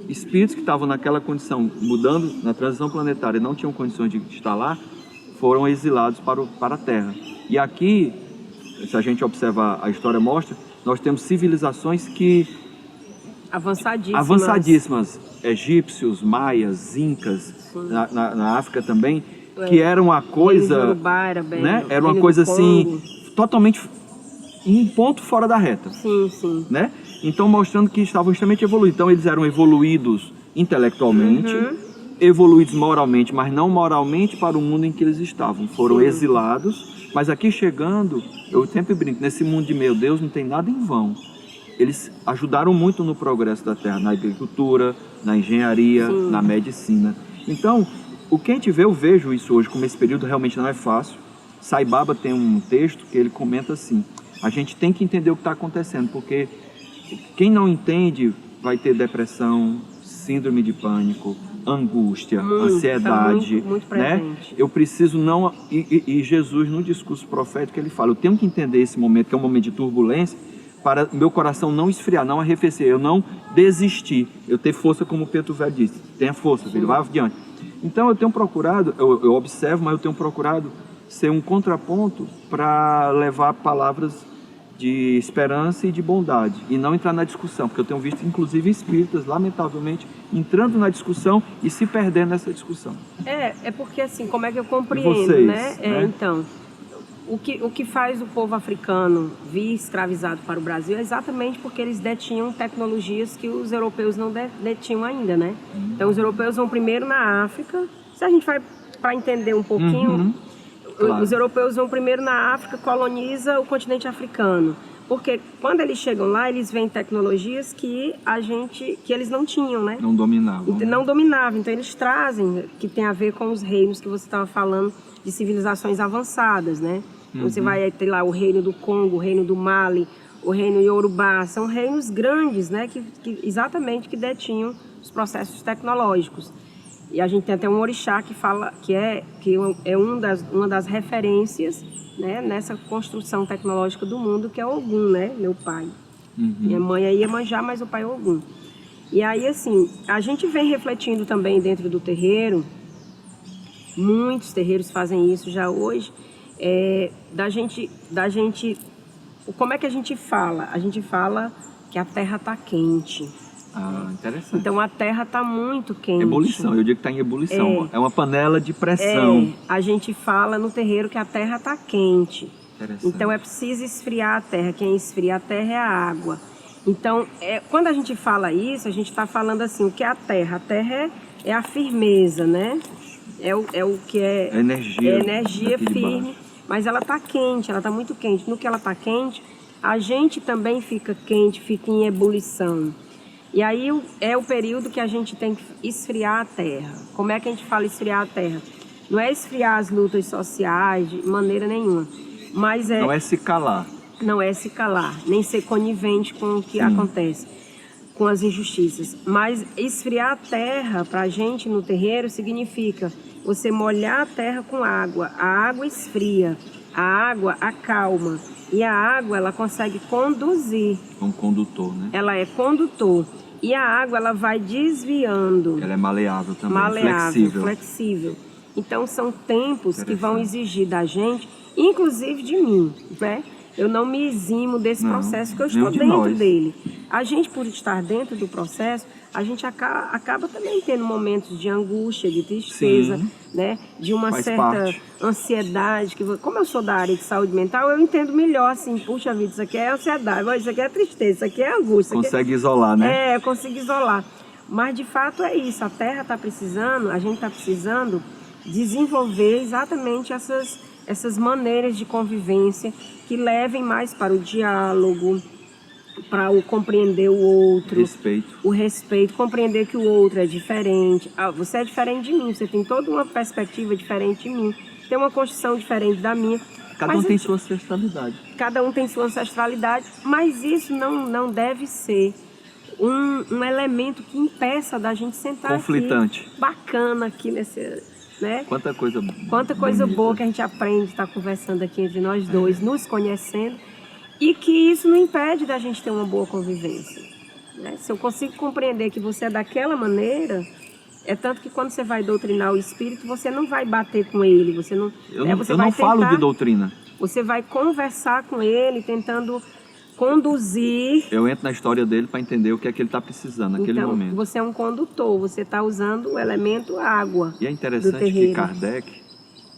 espíritos que estavam naquela condição, mudando na transição planetária e não tinham condições de estar lá, foram exilados para a Terra. E aqui, se a gente observar, a história mostra, nós temos civilizações que... Avançadíssimas. Egípcios, maias, incas, na África também, que eram uma coisa... né? Era uma coisa assim, totalmente... um ponto fora da reta. Sim, sim. Né? Então, mostrando que estavam extremamente evoluídos. Então, eles eram evoluídos intelectualmente, evoluídos moralmente, mas não moralmente para o mundo em que eles estavam. Foram exilados, mas aqui chegando, eu sempre brinco, nesse mundo de meu Deus não tem nada em vão. Eles ajudaram muito no progresso da Terra, na agricultura, na engenharia, na medicina. Então, o que a gente vê, eu vejo isso hoje, como esse período realmente não é fácil. Sai Baba tem um texto que ele comenta assim, a gente tem que entender o que está acontecendo, porque quem não entende vai ter depressão, síndrome de pânico, angústia, ansiedade, muito né? Eu preciso não... E Jesus, no discurso profético, ele fala, eu tenho que entender esse momento, que é um momento de turbulência, para meu coração não esfriar, não arrefecer, eu não desistir, eu ter força, como o Pedro Velho disse, tenha força, filho, vai adiante. Então eu tenho procurado, eu observo, mas eu tenho procurado ser um contraponto para levar palavras de esperança e de bondade, e não entrar na discussão, porque eu tenho visto, inclusive, espíritas, lamentavelmente, entrando na discussão e se perdendo nessa discussão. É porque assim, como é que eu compreendo, vocês, né? Então, o que faz o povo africano vir escravizado para o Brasil é exatamente porque eles detinham tecnologias que os europeus não detinham ainda, né? Então, os europeus vão primeiro na África, se a gente vai para entender um pouquinho... Claro. Os europeus vão primeiro na África, coloniza o continente africano. Porque quando eles chegam lá, eles veem tecnologias que eles não tinham, né? Não dominavam. Não dominavam. Então eles trazem, que tem a ver com os reinos que você estava falando, de civilizações avançadas, né? Então, você vai ter lá o reino do Congo, o reino do Mali, o reino Yorubá. São reinos grandes, né? Exatamente que detinham os processos tecnológicos. E a gente tem até um orixá que fala que é uma das referências, né, nessa construção tecnológica do mundo, que é Ogum, né, meu pai. Minha mãe é Iemanjá, mas o pai é Ogum. E aí, assim, a gente vem refletindo também dentro do terreiro, muitos terreiros fazem isso já hoje, da gente, como é que a gente fala? A gente fala que a terra está quente. Interessante. Então a terra está muito quente. Ebulição, eu digo que está em ebulição. É uma panela de pressão. A gente fala no terreiro que a terra está quente. Então é preciso esfriar a terra. Quem esfria a terra é a água. Então, quando a gente fala isso, a gente está falando assim, o que é a terra? A terra é a firmeza, né? É o que é... É energia. É energia firme, mas ela está quente, ela está muito quente. No que ela está quente, a gente também fica quente, fica em ebulição. E aí é o período que a gente tem que esfriar a terra. Como é que a gente fala esfriar a terra? Não é esfriar as lutas sociais de maneira nenhuma. Mas não é se calar. Não é se calar, nem ser conivente com o que acontece, com as injustiças. Mas esfriar a terra para a gente no terreiro significa você molhar a terra com água. A água esfria, a água acalma. E a água, ela consegue conduzir. É um condutor, né? Ela é condutor. E a água, ela vai desviando. Ela é maleável também, flexível. Então, são tempos que vão exigir da gente, inclusive de mim, né? Eu não me eximo desse processo, que eu estou dentro dele. A gente, por estar dentro do processo, a gente acaba também tendo momentos de angústia, de tristeza, Sim. né? De uma Faz certa parte. ansiedade. Como eu sou da área de saúde mental, eu entendo melhor, assim, puxa vida, isso aqui é ansiedade, isso aqui é tristeza, isso aqui é angústia. Consegue isolar, né? É, eu consigo isolar. Mas, de fato, é isso. A Terra está precisando, a gente está precisando desenvolver exatamente essas maneiras de convivência que levem mais para o diálogo, para o compreender o outro, Respeito. o respeito, compreender que o outro é diferente. Ah, você é diferente de mim, você tem toda uma perspectiva diferente de mim, tem uma construção diferente da minha. Cada um tem sua ancestralidade. Cada um tem sua ancestralidade, mas isso não deve ser um elemento que impeça da gente sentar Conflitante. aqui, bacana aqui nesse, né? Quanta coisa bonita. Boa que a gente aprende, está conversando aqui entre nós dois, nos conhecendo, e que isso não impede da gente ter uma boa convivência, né? Se eu consigo compreender que você é daquela maneira, é tanto que quando você vai doutrinar o espírito, você não vai bater com ele, você não... Eu né? não, Você eu vai não falo tentar, de doutrina. você vai conversar com ele, tentando conduzir. Eu entro na história dele para entender o que é que ele está precisando naquele Então, momento. você é um condutor, você está usando o elemento água. E é do interessante que terreiro. Kardec,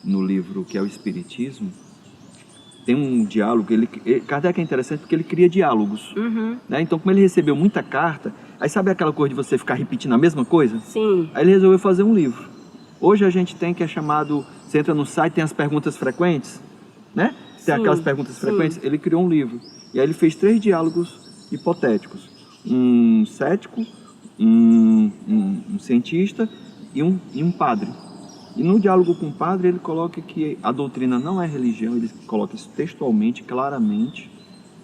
no livro que é o Espiritismo, tem um diálogo. Kardec é interessante porque ele cria diálogos. Uhum. Né? Então, como ele recebeu muita carta, aí sabe aquela coisa de você ficar repetindo a mesma coisa? Sim. Aí ele resolveu fazer um livro. Hoje a gente tem que é chamado, você entra no site, tem as perguntas frequentes, né? Tem Sim, aquelas perguntas sim. frequentes. Ele criou um livro. E aí ele fez 3 diálogos hipotéticos. Um cético, um cientista e um padre. E no diálogo com o padre ele coloca que a doutrina não é religião, ele coloca isso textualmente, claramente,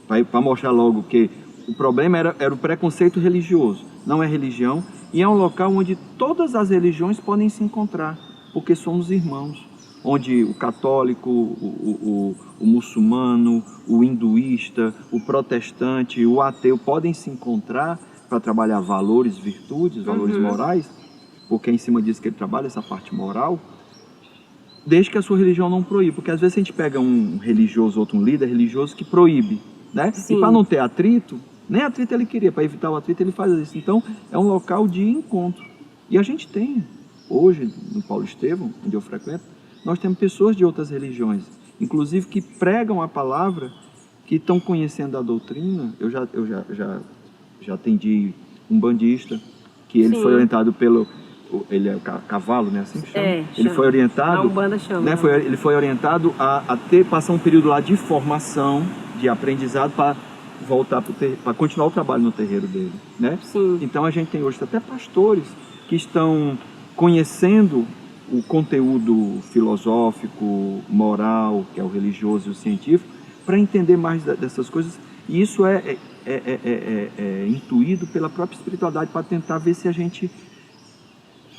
para mostrar logo que o problema era o preconceito religioso, não é religião, e é um local onde todas as religiões podem se encontrar, porque somos irmãos, onde o católico, o muçulmano, o hinduísta, o protestante, o ateu podem se encontrar para trabalhar valores, virtudes, valores morais, porque é em cima disso que ele trabalha, essa parte moral, desde que a sua religião não proíbe, porque às vezes a gente pega um religioso, outro um líder religioso que proíbe, né? Sim. E para não ter atrito, nem atrito ele queria, para evitar o atrito ele faz isso. Então é um local de encontro. E a gente tem, hoje, no Paulo Estevão, onde eu frequento, nós temos pessoas de outras religiões, inclusive que pregam a palavra, que estão conhecendo a doutrina. Eu já atendi um bandista, que ele Sim. foi orientado pelo... Ele é o cavalo, né? Assim que chama. É, Ele chama. foi orientado... A Umbanda chama. Né? Ele foi orientado a passar um período lá de formação, de aprendizado, para voltar para continuar o trabalho no terreiro dele, né? Sim. Então a gente tem hoje até pastores que estão conhecendo o conteúdo filosófico, moral, que é o religioso e o científico, para entender mais dessas coisas. E isso é intuído pela própria espiritualidade para tentar ver se a gente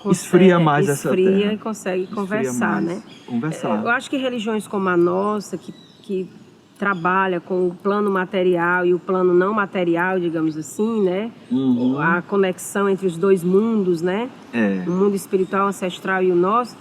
esfria mais essa terra. Esfria e consegue conversar, mais, né? Conversar. Eu acho que religiões como a nossa, que trabalha com o plano material e o plano não material, digamos assim, né? Uhum. A conexão entre os dois mundos, né? É. O mundo espiritual ancestral e o nosso.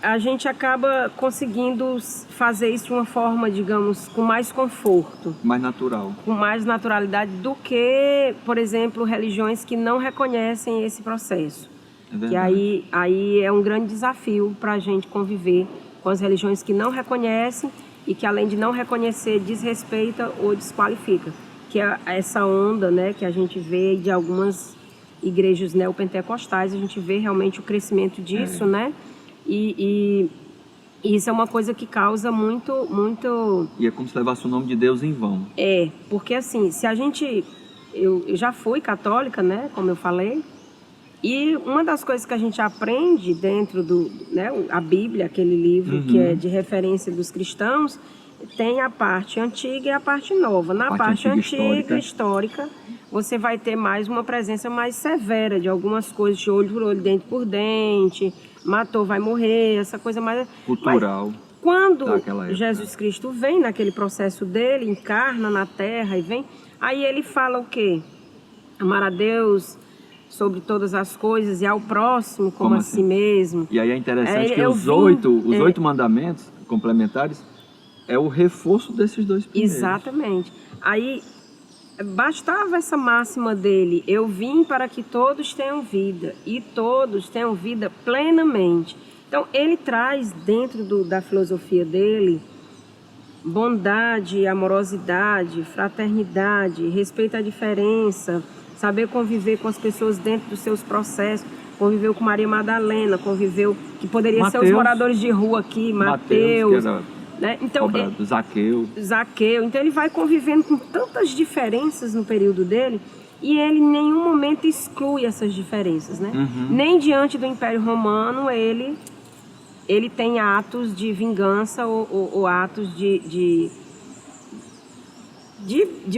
A gente acaba conseguindo fazer isso de uma forma, digamos, com mais conforto, Mais natural. com mais naturalidade do que, por exemplo, religiões que não reconhecem esse processo. É verdade. Que aí é um grande desafio para a gente conviver com as religiões que não reconhecem e que, além de não reconhecer, desrespeita ou desqualifica. Que é essa onda, né, que a gente vê de algumas igrejas neopentecostais, a gente vê realmente o crescimento disso, né? E isso é uma coisa que causa muito... E é como se levasse o nome de Deus em vão. Porque assim, se a gente... Eu já fui católica, né, como eu falei, e uma das coisas que a gente aprende dentro né, a Bíblia, aquele livro que é de referência dos cristãos, tem a parte antiga e a parte nova. Na parte antiga, histórica, você vai ter mais uma presença mais severa de algumas coisas, de olho por olho, dente por dente, matou, vai morrer, essa coisa mais... Cultural. Mas quando daquela época. Jesus Cristo vem naquele processo dele, encarna na terra e vem, aí ele fala o quê? Amar a Deus sobre todas as coisas e ao próximo como a si mesmo. E aí é interessante que os 8 mandamentos complementares é o reforço desses 2 primeiros. Exatamente. Aí bastava essa máxima dele: eu vim para que todos tenham vida, e todos tenham vida plenamente. Então, ele traz dentro da filosofia dele bondade, amorosidade, fraternidade, respeito à diferença, saber conviver com as pessoas dentro dos seus processos. Conviveu com Maria Madalena, conviveu, que poderia ser os moradores de rua aqui, Mateus, né? Então, Zaqueu. Então, ele vai convivendo com tantas diferenças no período dele, e ele em nenhum momento exclui essas diferenças, né? Nem diante do Império Romano ele tem atos de vingança ou atos de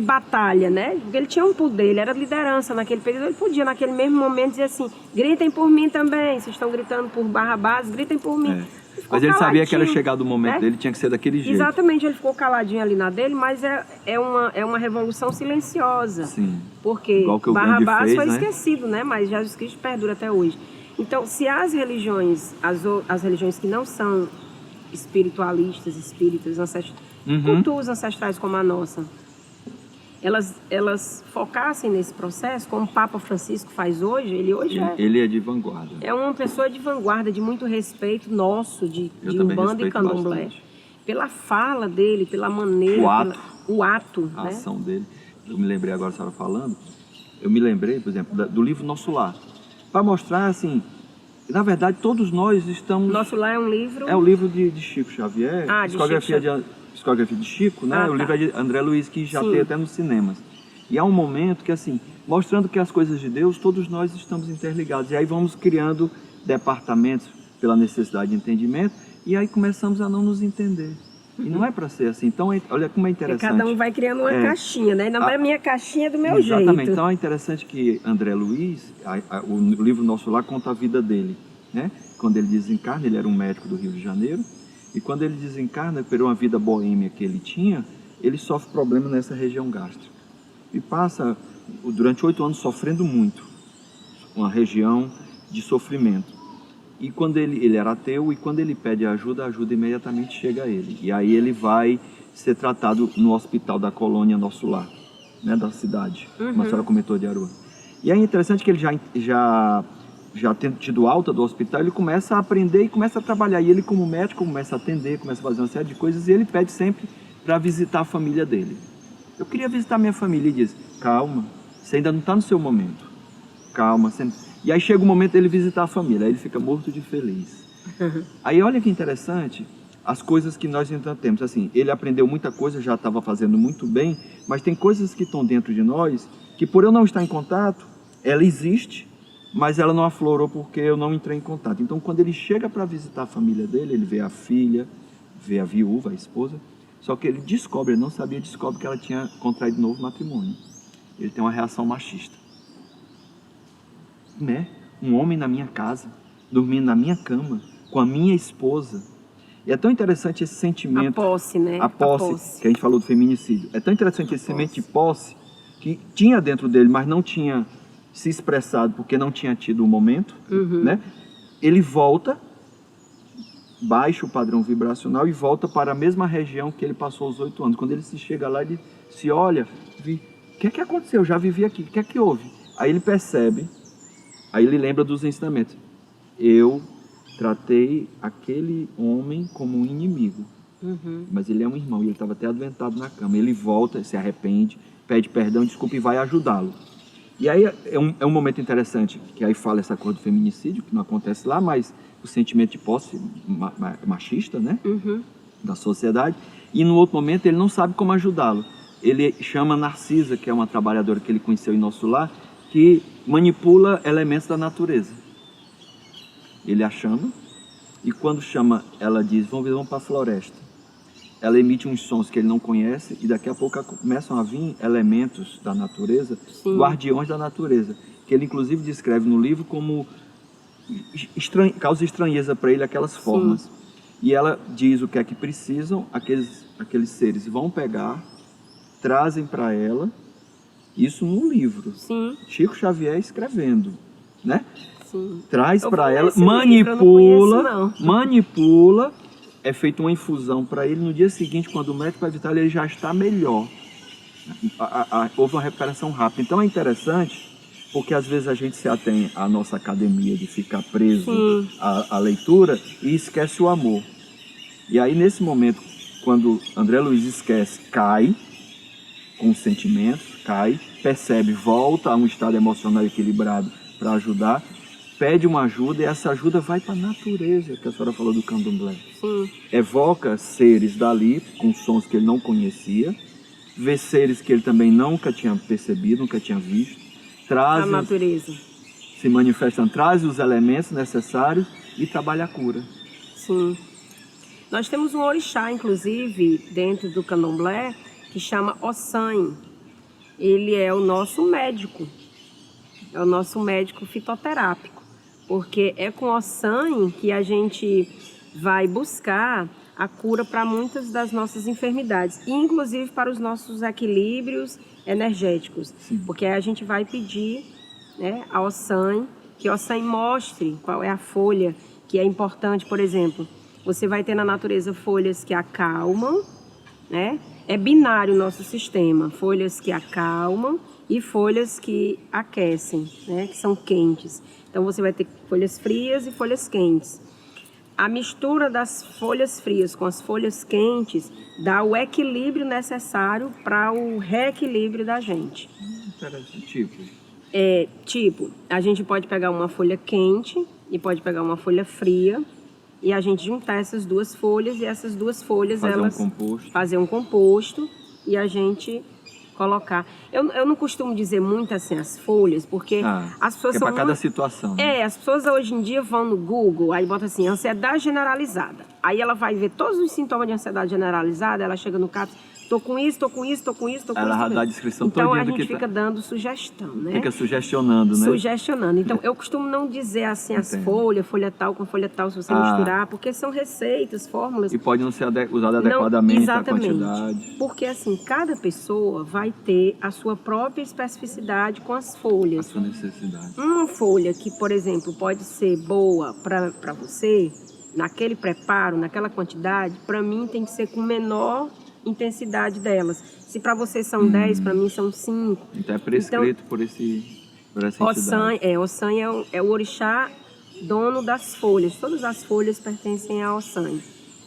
batalha, né? Porque ele tinha um poder, ele era liderança naquele período, ele podia naquele mesmo momento dizer assim: gritem por mim também, vocês estão gritando por Barrabás, gritem por mim. Mas ele sabia que era chegado o momento dele, tinha que ser daquele jeito. Exatamente, ele ficou caladinho ali na dele, mas é uma revolução silenciosa. Sim. Porque Barrabás foi esquecido, né? Mas Jesus Cristo perdura até hoje. Então, se as religiões, as religiões que não são espiritualistas, espíritas, culturas ancestrais como a nossa, elas focassem nesse processo, como o Papa Francisco faz hoje, ele é de vanguarda. É uma pessoa de vanguarda, de muito respeito nosso, de Umbanda e Candomblé. Pela fala dele, pela maneira, o ato, a né? ação dele. Eu me lembrei agora, a senhora falando, por exemplo, do livro Nosso Lar, para mostrar assim, na verdade todos nós estamos... Nosso Lar é um livro... É o livro de Chico Xavier, discografia de Chico, né? O livro é de André Luiz, que já tem até nos cinemas. E há um momento que, assim, mostrando que as coisas de Deus, todos nós estamos interligados. E aí vamos criando departamentos pela necessidade de entendimento, e aí começamos a não nos entender. E não é para ser assim. Então, olha como é interessante. Porque cada um vai criando uma caixinha, né? Não é a minha caixinha, é do meu jeito. Exatamente. Então, é interessante que André Luiz, o livro Nosso Lar, conta a vida dele, né? Quando ele desencarna, ele era um médico do Rio de Janeiro, e quando ele desencarna, por uma vida boêmia que ele tinha, ele sofre problema nessa região gástrica. E passa, durante 8 anos, sofrendo muito. Uma região de sofrimento. E quando ele era ateu, e quando ele pede ajuda, a ajuda imediatamente chega a ele. E aí ele vai ser tratado no hospital da colônia Nosso Lar, né, da cidade, como a senhora comentou, de Aruan. E é interessante que ele já tendo tido alta do hospital, ele começa a aprender e começa a trabalhar. E ele, como médico, começa a atender, começa a fazer uma série de coisas, e ele pede sempre para visitar a família dele. Eu queria visitar minha família, e diz: calma, você ainda não está no seu momento. Calma. E aí chega o momento dele visitar a família, aí ele fica morto de feliz. Aí olha que interessante, as coisas que nós então temos. Assim, ele aprendeu muita coisa, já estava fazendo muito bem, mas tem coisas que estão dentro de nós, que por eu não estar em contato, ela existe, mas ela não aflorou porque eu não entrei em contato. Então, quando ele chega para visitar a família dele, ele vê a filha, vê a viúva, a esposa, só que ele não sabia, descobre que ela tinha contraído novo matrimônio. Ele tem uma reação machista. Né? Um homem na minha casa, dormindo na minha cama, com a minha esposa. E é tão interessante esse sentimento. A posse, né? A posse, que a gente falou do feminicídio. É tão interessante esse sentimento de posse, que tinha dentro dele, mas não tinha se expressado, porque não tinha tido o momento, né? Ele volta, baixa o padrão vibracional e volta para a mesma região que ele passou os 8 anos. Quando ele se chega lá, ele se olha, o que é que aconteceu? Eu já vivi aqui, o que é que houve? Aí ele percebe, aí ele lembra dos ensinamentos. Eu tratei aquele homem como um inimigo, mas ele é um irmão, e ele estava até adoentado na cama. Ele volta, se arrepende, pede perdão, desculpa, e vai ajudá-lo. E aí é um momento interessante, que aí fala essa coisa do feminicídio, que não acontece lá, mas o sentimento de posse machista, né, da sociedade. E no outro momento ele não sabe como ajudá-lo. Ele chama Narcisa, que é uma trabalhadora que ele conheceu em Nosso Lar, que manipula elementos da natureza. Ele a chama, e quando chama, ela diz: vamos para a floresta. Ela emite uns sons que ele não conhece, e daqui a pouco começam a vir elementos da natureza, guardiões da natureza, que ele inclusive descreve no livro como causa estranheza para ele aquelas formas. E ela diz o que é que precisam, aqueles seres vão pegar, trazem para ela, isso no livro. Chico Xavier escrevendo, né? Traz para ela, manipula, é feita uma infusão para ele. No dia seguinte, quando o médico vai visitar ele, já está melhor. Houve uma recuperação rápida. Então é interessante, porque às vezes a gente se atém à nossa academia de ficar preso à leitura e esquece o amor. E aí, nesse momento, quando André Luiz esquece, cai com os sentimentos, cai, percebe, volta a um estado emocional equilibrado para ajudar, pede uma ajuda e essa ajuda vai para a natureza, que a senhora falou do candomblé. Sim. Evoca seres dali, com sons que ele não conhecia, vê seres que ele também nunca tinha percebido, nunca tinha visto, traz A natureza. se manifestam, traz os elementos necessários e trabalha a cura. Sim. Nós temos um orixá, inclusive, dentro do candomblé, que chama Ossan. Ele é o nosso médico. É o nosso médico fitoterápico. Porque é com Ossan que a gente vai buscar a cura para muitas das nossas enfermidades, inclusive para os nossos equilíbrios energéticos. Sim. Porque a gente vai pedir, né, a Ossan, que Ossan mostre qual é a folha que é importante. Por exemplo, você vai ter na natureza folhas que acalmam, né? É binário o nosso sistema, folhas que acalmam e folhas que aquecem, né? Que são quentes. Então você vai ter folhas frias e folhas quentes. A mistura das folhas frias com as folhas quentes dá o equilíbrio necessário para o reequilíbrio da gente. Interessante. Tipo, a gente pode pegar uma folha quente e pode pegar uma folha fria e a gente juntar essas duas folhas e essas duas folhas fazer um composto e a gente colocar. Eu não costumo dizer muito assim as folhas, porque as pessoas são para cada situação. Né? As pessoas hoje em dia vão no Google, aí bota assim, ansiedade generalizada. Aí ela vai ver todos os sintomas de ansiedade generalizada, ela chega no CAPS, tô com isso, tô com isso, tô com isso, tô com isso. Ela dá a descrição então toda. Então a gente fica dando sugestão, né? Fica sugestionando, né? Sugestionando. Então eu costumo não dizer assim as folhas, folha tal com folha tal, se você misturar, porque são receitas, fórmulas. E pode não ser usada adequadamente a quantidade. Porque assim, cada pessoa vai ter a sua própria especificidade com as folhas. A sua necessidade. Uma folha que, por exemplo, pode ser boa para você, naquele preparo, naquela quantidade, para mim tem que ser com menor intensidade delas. Se para você são 10, para mim são 5. Então é prescrito por essa entidade. Ossan é o orixá dono das folhas. Todas as folhas pertencem a Ossan.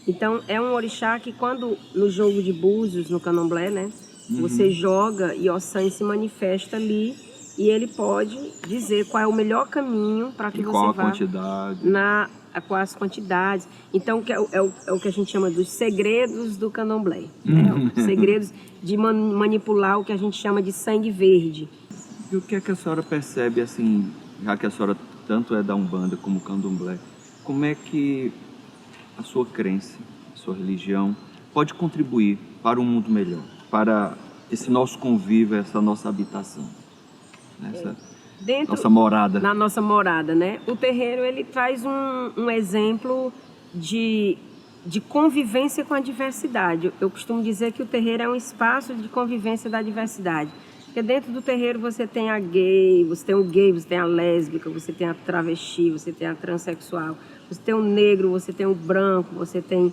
Então é um orixá que quando no jogo de búzios, no candomblé, né, você joga e Ossan se manifesta ali e ele pode dizer qual é o melhor caminho para que você vá. Qual a quantidade. Com as quantidades. Então, é o que a gente chama dos segredos do candomblé. Né? Os segredos de manipular o que a gente chama de sangue verde. E o que é que a senhora percebe, assim, já que a senhora tanto é da Umbanda como candomblé, como é que a sua crença, a sua religião, pode contribuir para um mundo melhor, para esse nosso convívio, essa nossa habitação, nossa morada? Na nossa morada, né? O terreiro, ele traz um exemplo de convivência com a diversidade. Eu costumo dizer que o terreiro é um espaço de convivência da diversidade. Porque dentro do terreiro você tem a gay, você tem o gay, você tem a lésbica, você tem a travesti, você tem a transexual, você tem o negro, você tem o branco, você tem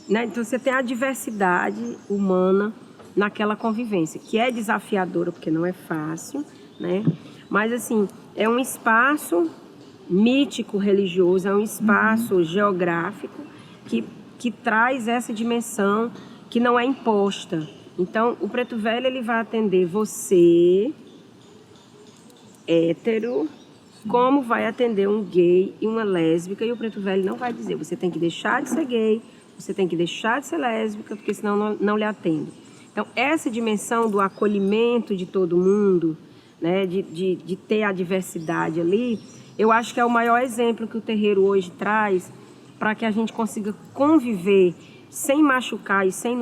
né? Então você tem a diversidade humana naquela convivência, que é desafiadora, porque não é fácil, né? Mas assim, é um espaço mítico religioso, é um espaço geográfico que traz essa dimensão que não é imposta. Então, o Preto Velho, ele vai atender você, hétero, como vai atender um gay e uma lésbica, e o Preto Velho não vai dizer, você tem que deixar de ser gay, você tem que deixar de ser lésbica, porque senão não lhe atendo. Então, essa dimensão do acolhimento de todo mundo, né, de ter a diversidade ali, eu acho que é o maior exemplo que o terreiro hoje traz para que a gente consiga conviver sem machucar e sem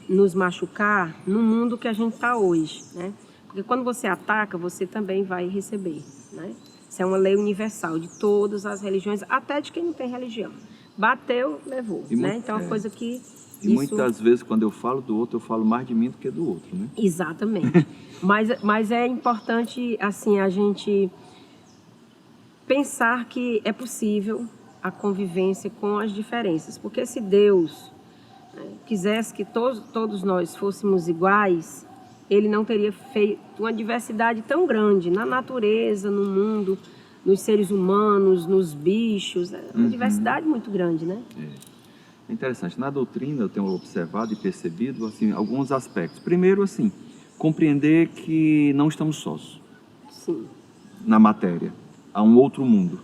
nos machucar no mundo que a gente está hoje, né? Porque quando você ataca, você também vai receber, né? Isso é uma lei universal de todas as religiões, até de quem não tem religião. Bateu, levou, né? Então é uma coisa que... E muitas vezes, quando eu falo do outro, eu falo mais de mim do que do outro, né? Exatamente. mas é importante, assim, a gente pensar que é possível a convivência com as diferenças. Porque se Deus quisesse que todos nós fôssemos iguais, ele não teria feito uma diversidade tão grande na natureza, no mundo, nos seres humanos, nos bichos. É uma diversidade muito grande, né? É interessante. Na doutrina eu tenho observado e percebido assim, alguns aspectos. Primeiro, assim, compreender que não estamos sós. Sim. Na matéria. Há um outro mundo,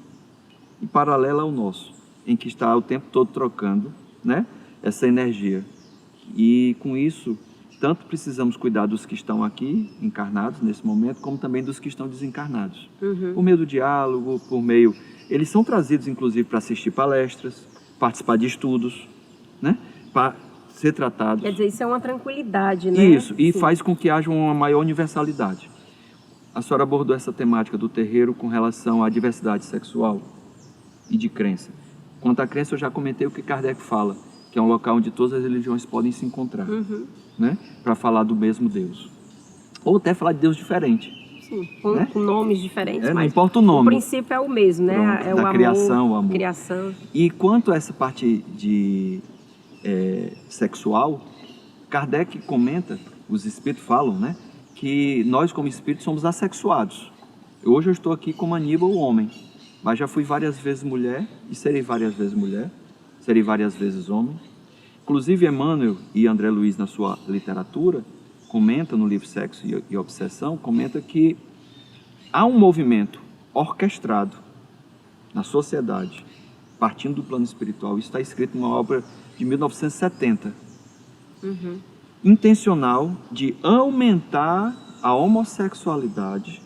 em paralelo ao nosso, em que está o tempo todo trocando, né, essa energia. E com isso, tanto precisamos cuidar dos que estão aqui, encarnados nesse momento, como também dos que estão desencarnados. Por meio do diálogo, por meio... Eles são trazidos, inclusive, para assistir palestras, participar de estudos, né, para ser tratados. Quer dizer, isso é uma tranquilidade, né? Isso, e Sim. faz com que haja uma maior universalidade. A senhora abordou essa temática do terreiro com relação à diversidade sexual e de crença. Quanto à crença, eu já comentei o que Kardec fala, que é um local onde todas as religiões podem se encontrar, né, para falar do mesmo Deus. Ou até falar de Deus diferente. Sim, né? com nomes diferentes, Não mas importa o nome. o princípio é o mesmo, né? Pronto, É o da amor, criação, o amor. criação. E quanto a essa parte de sexual, Kardec comenta, os espíritos falam, né, que nós como espíritos somos assexuados. Hoje eu estou aqui como Aníbal, homem, mas já fui várias vezes mulher e serei várias vezes mulher, serei várias vezes homem. Inclusive Emmanuel e André Luiz, na sua literatura, comenta no livro Sexo e Obsessão, comenta que há um movimento orquestrado na sociedade, partindo do plano espiritual. Isso está escrito numa obra de 1970. Intencional de aumentar a homossexualidade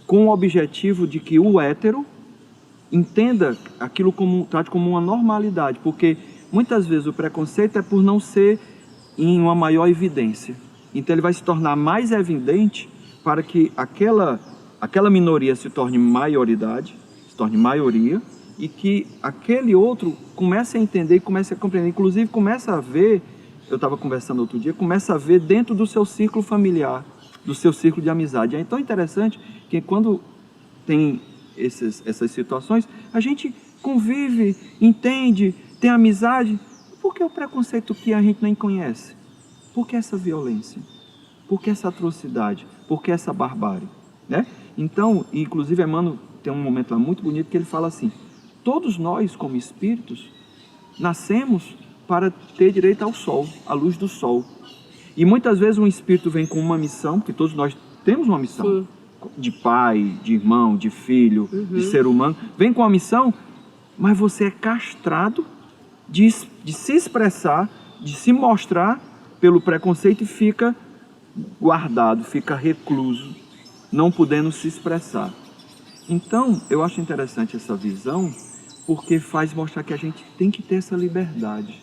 com o objetivo de que o hétero entenda aquilo trate como uma normalidade, porque muitas vezes o preconceito é por não ser em uma maior evidência. Então ele vai se tornar mais evidente para que aquela minoria se torne maioridade, se torne maioria, e que aquele outro comece a entender e comece a compreender, inclusive comece a ver, eu estava conversando outro dia, começa a ver dentro do seu círculo familiar, do seu círculo de amizade. É tão interessante que quando tem essas situações, a gente convive, entende, tem amizade. Por que o preconceito que a gente nem conhece? Por que essa violência? Por que essa atrocidade? Por que essa barbárie? Né? Então, inclusive Emmanuel tem um momento lá muito bonito que ele fala assim: todos nós como espíritos nascemos para ter direito ao sol, à luz do sol. E muitas vezes um espírito vem com uma missão, porque todos nós temos uma missão. Sim. De pai, de irmão, de filho, de ser humano, vem com a missão, mas você é castrado de se expressar, de se mostrar pelo preconceito e fica guardado, fica recluso, não podendo se expressar. Então, eu acho interessante essa visão, porque faz mostrar que a gente tem que ter essa liberdade.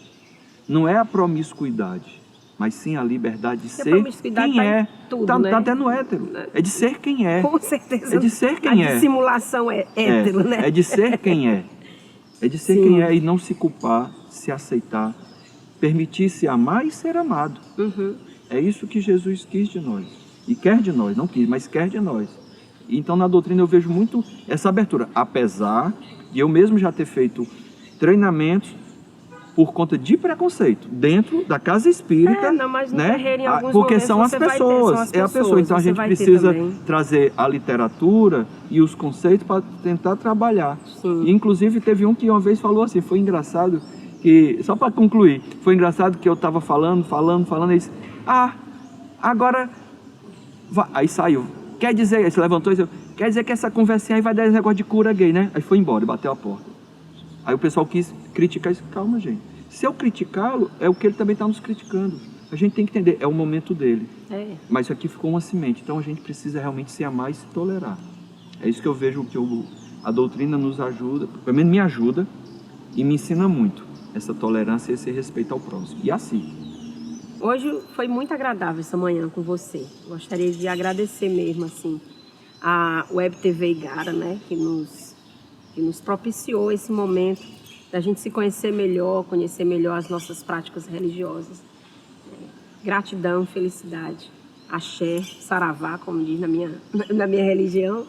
Não é a promiscuidade, mas sim a liberdade de ser quem é. Tudo, né? Tá até no hétero. É de ser quem é. Com certeza. É de ser quem é. A dissimulação é hétero, né? É de ser quem é. É de ser quem é e não se culpar, se aceitar, permitir-se amar e ser amado. É isso que Jesus quis de nós. E quer de nós, não quis, mas quer de nós. Então na doutrina eu vejo muito essa abertura. Apesar de eu mesmo já ter feito treinamentos por conta de preconceito dentro da casa espírita, mas no né? terreiro, em alguns Porque momentos são as você vai ter, pessoas, são as é a pessoa. Então a você gente vai ter precisa também. trazer a literatura e os conceitos para tentar trabalhar. Sim. E, inclusive teve um que uma vez falou assim, foi engraçado que, só para concluir, foi engraçado que eu estava falando, e disse: agora aí saiu. Quer dizer, se levantou e disse: quer dizer que essa conversinha aí vai dar esse negócio de cura gay, né? Aí foi embora e bateu a porta. Aí o pessoal quis criticar isso. Calma, gente. Se eu criticá-lo, é o que ele também está nos criticando. A gente tem que entender, é o momento dele. Mas isso aqui ficou uma semente. Então a gente precisa realmente se amar e se tolerar. É isso que eu vejo que a doutrina nos ajuda, pelo menos me ajuda e me ensina muito. Essa tolerância e esse respeito ao próximo. E assim. Hoje foi muito agradável essa manhã com você. Gostaria de agradecer mesmo, assim, a Web TV Igara, né, que nos propiciou esse momento da gente se conhecer melhor as nossas práticas religiosas. Gratidão, felicidade, axé, saravá, como diz na minha religião,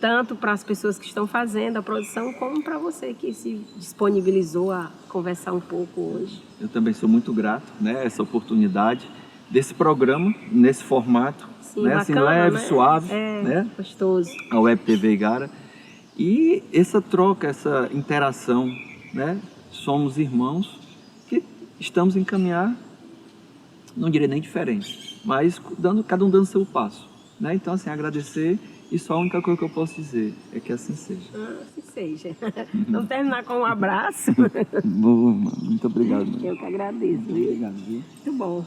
tanto para as pessoas que estão fazendo a produção, como para você que se disponibilizou a conversar um pouco hoje. Eu também sou muito grato, né, essa oportunidade desse programa, nesse formato, Sim, né? Assim, bacana, leve, né? suave, É, né? gostoso. A Web TV Igara. E essa troca, essa interação, né? Somos irmãos que estamos em caminhar, não direi nem diferente, mas cada um dando seu passo, né? Então, assim, agradecer, e só a única coisa que eu posso dizer é que assim seja. Assim seja. Vamos terminar com um abraço. Boa, mano. Muito obrigado, mano. Eu que agradeço, Muito viu? obrigado, viu? Muito bom.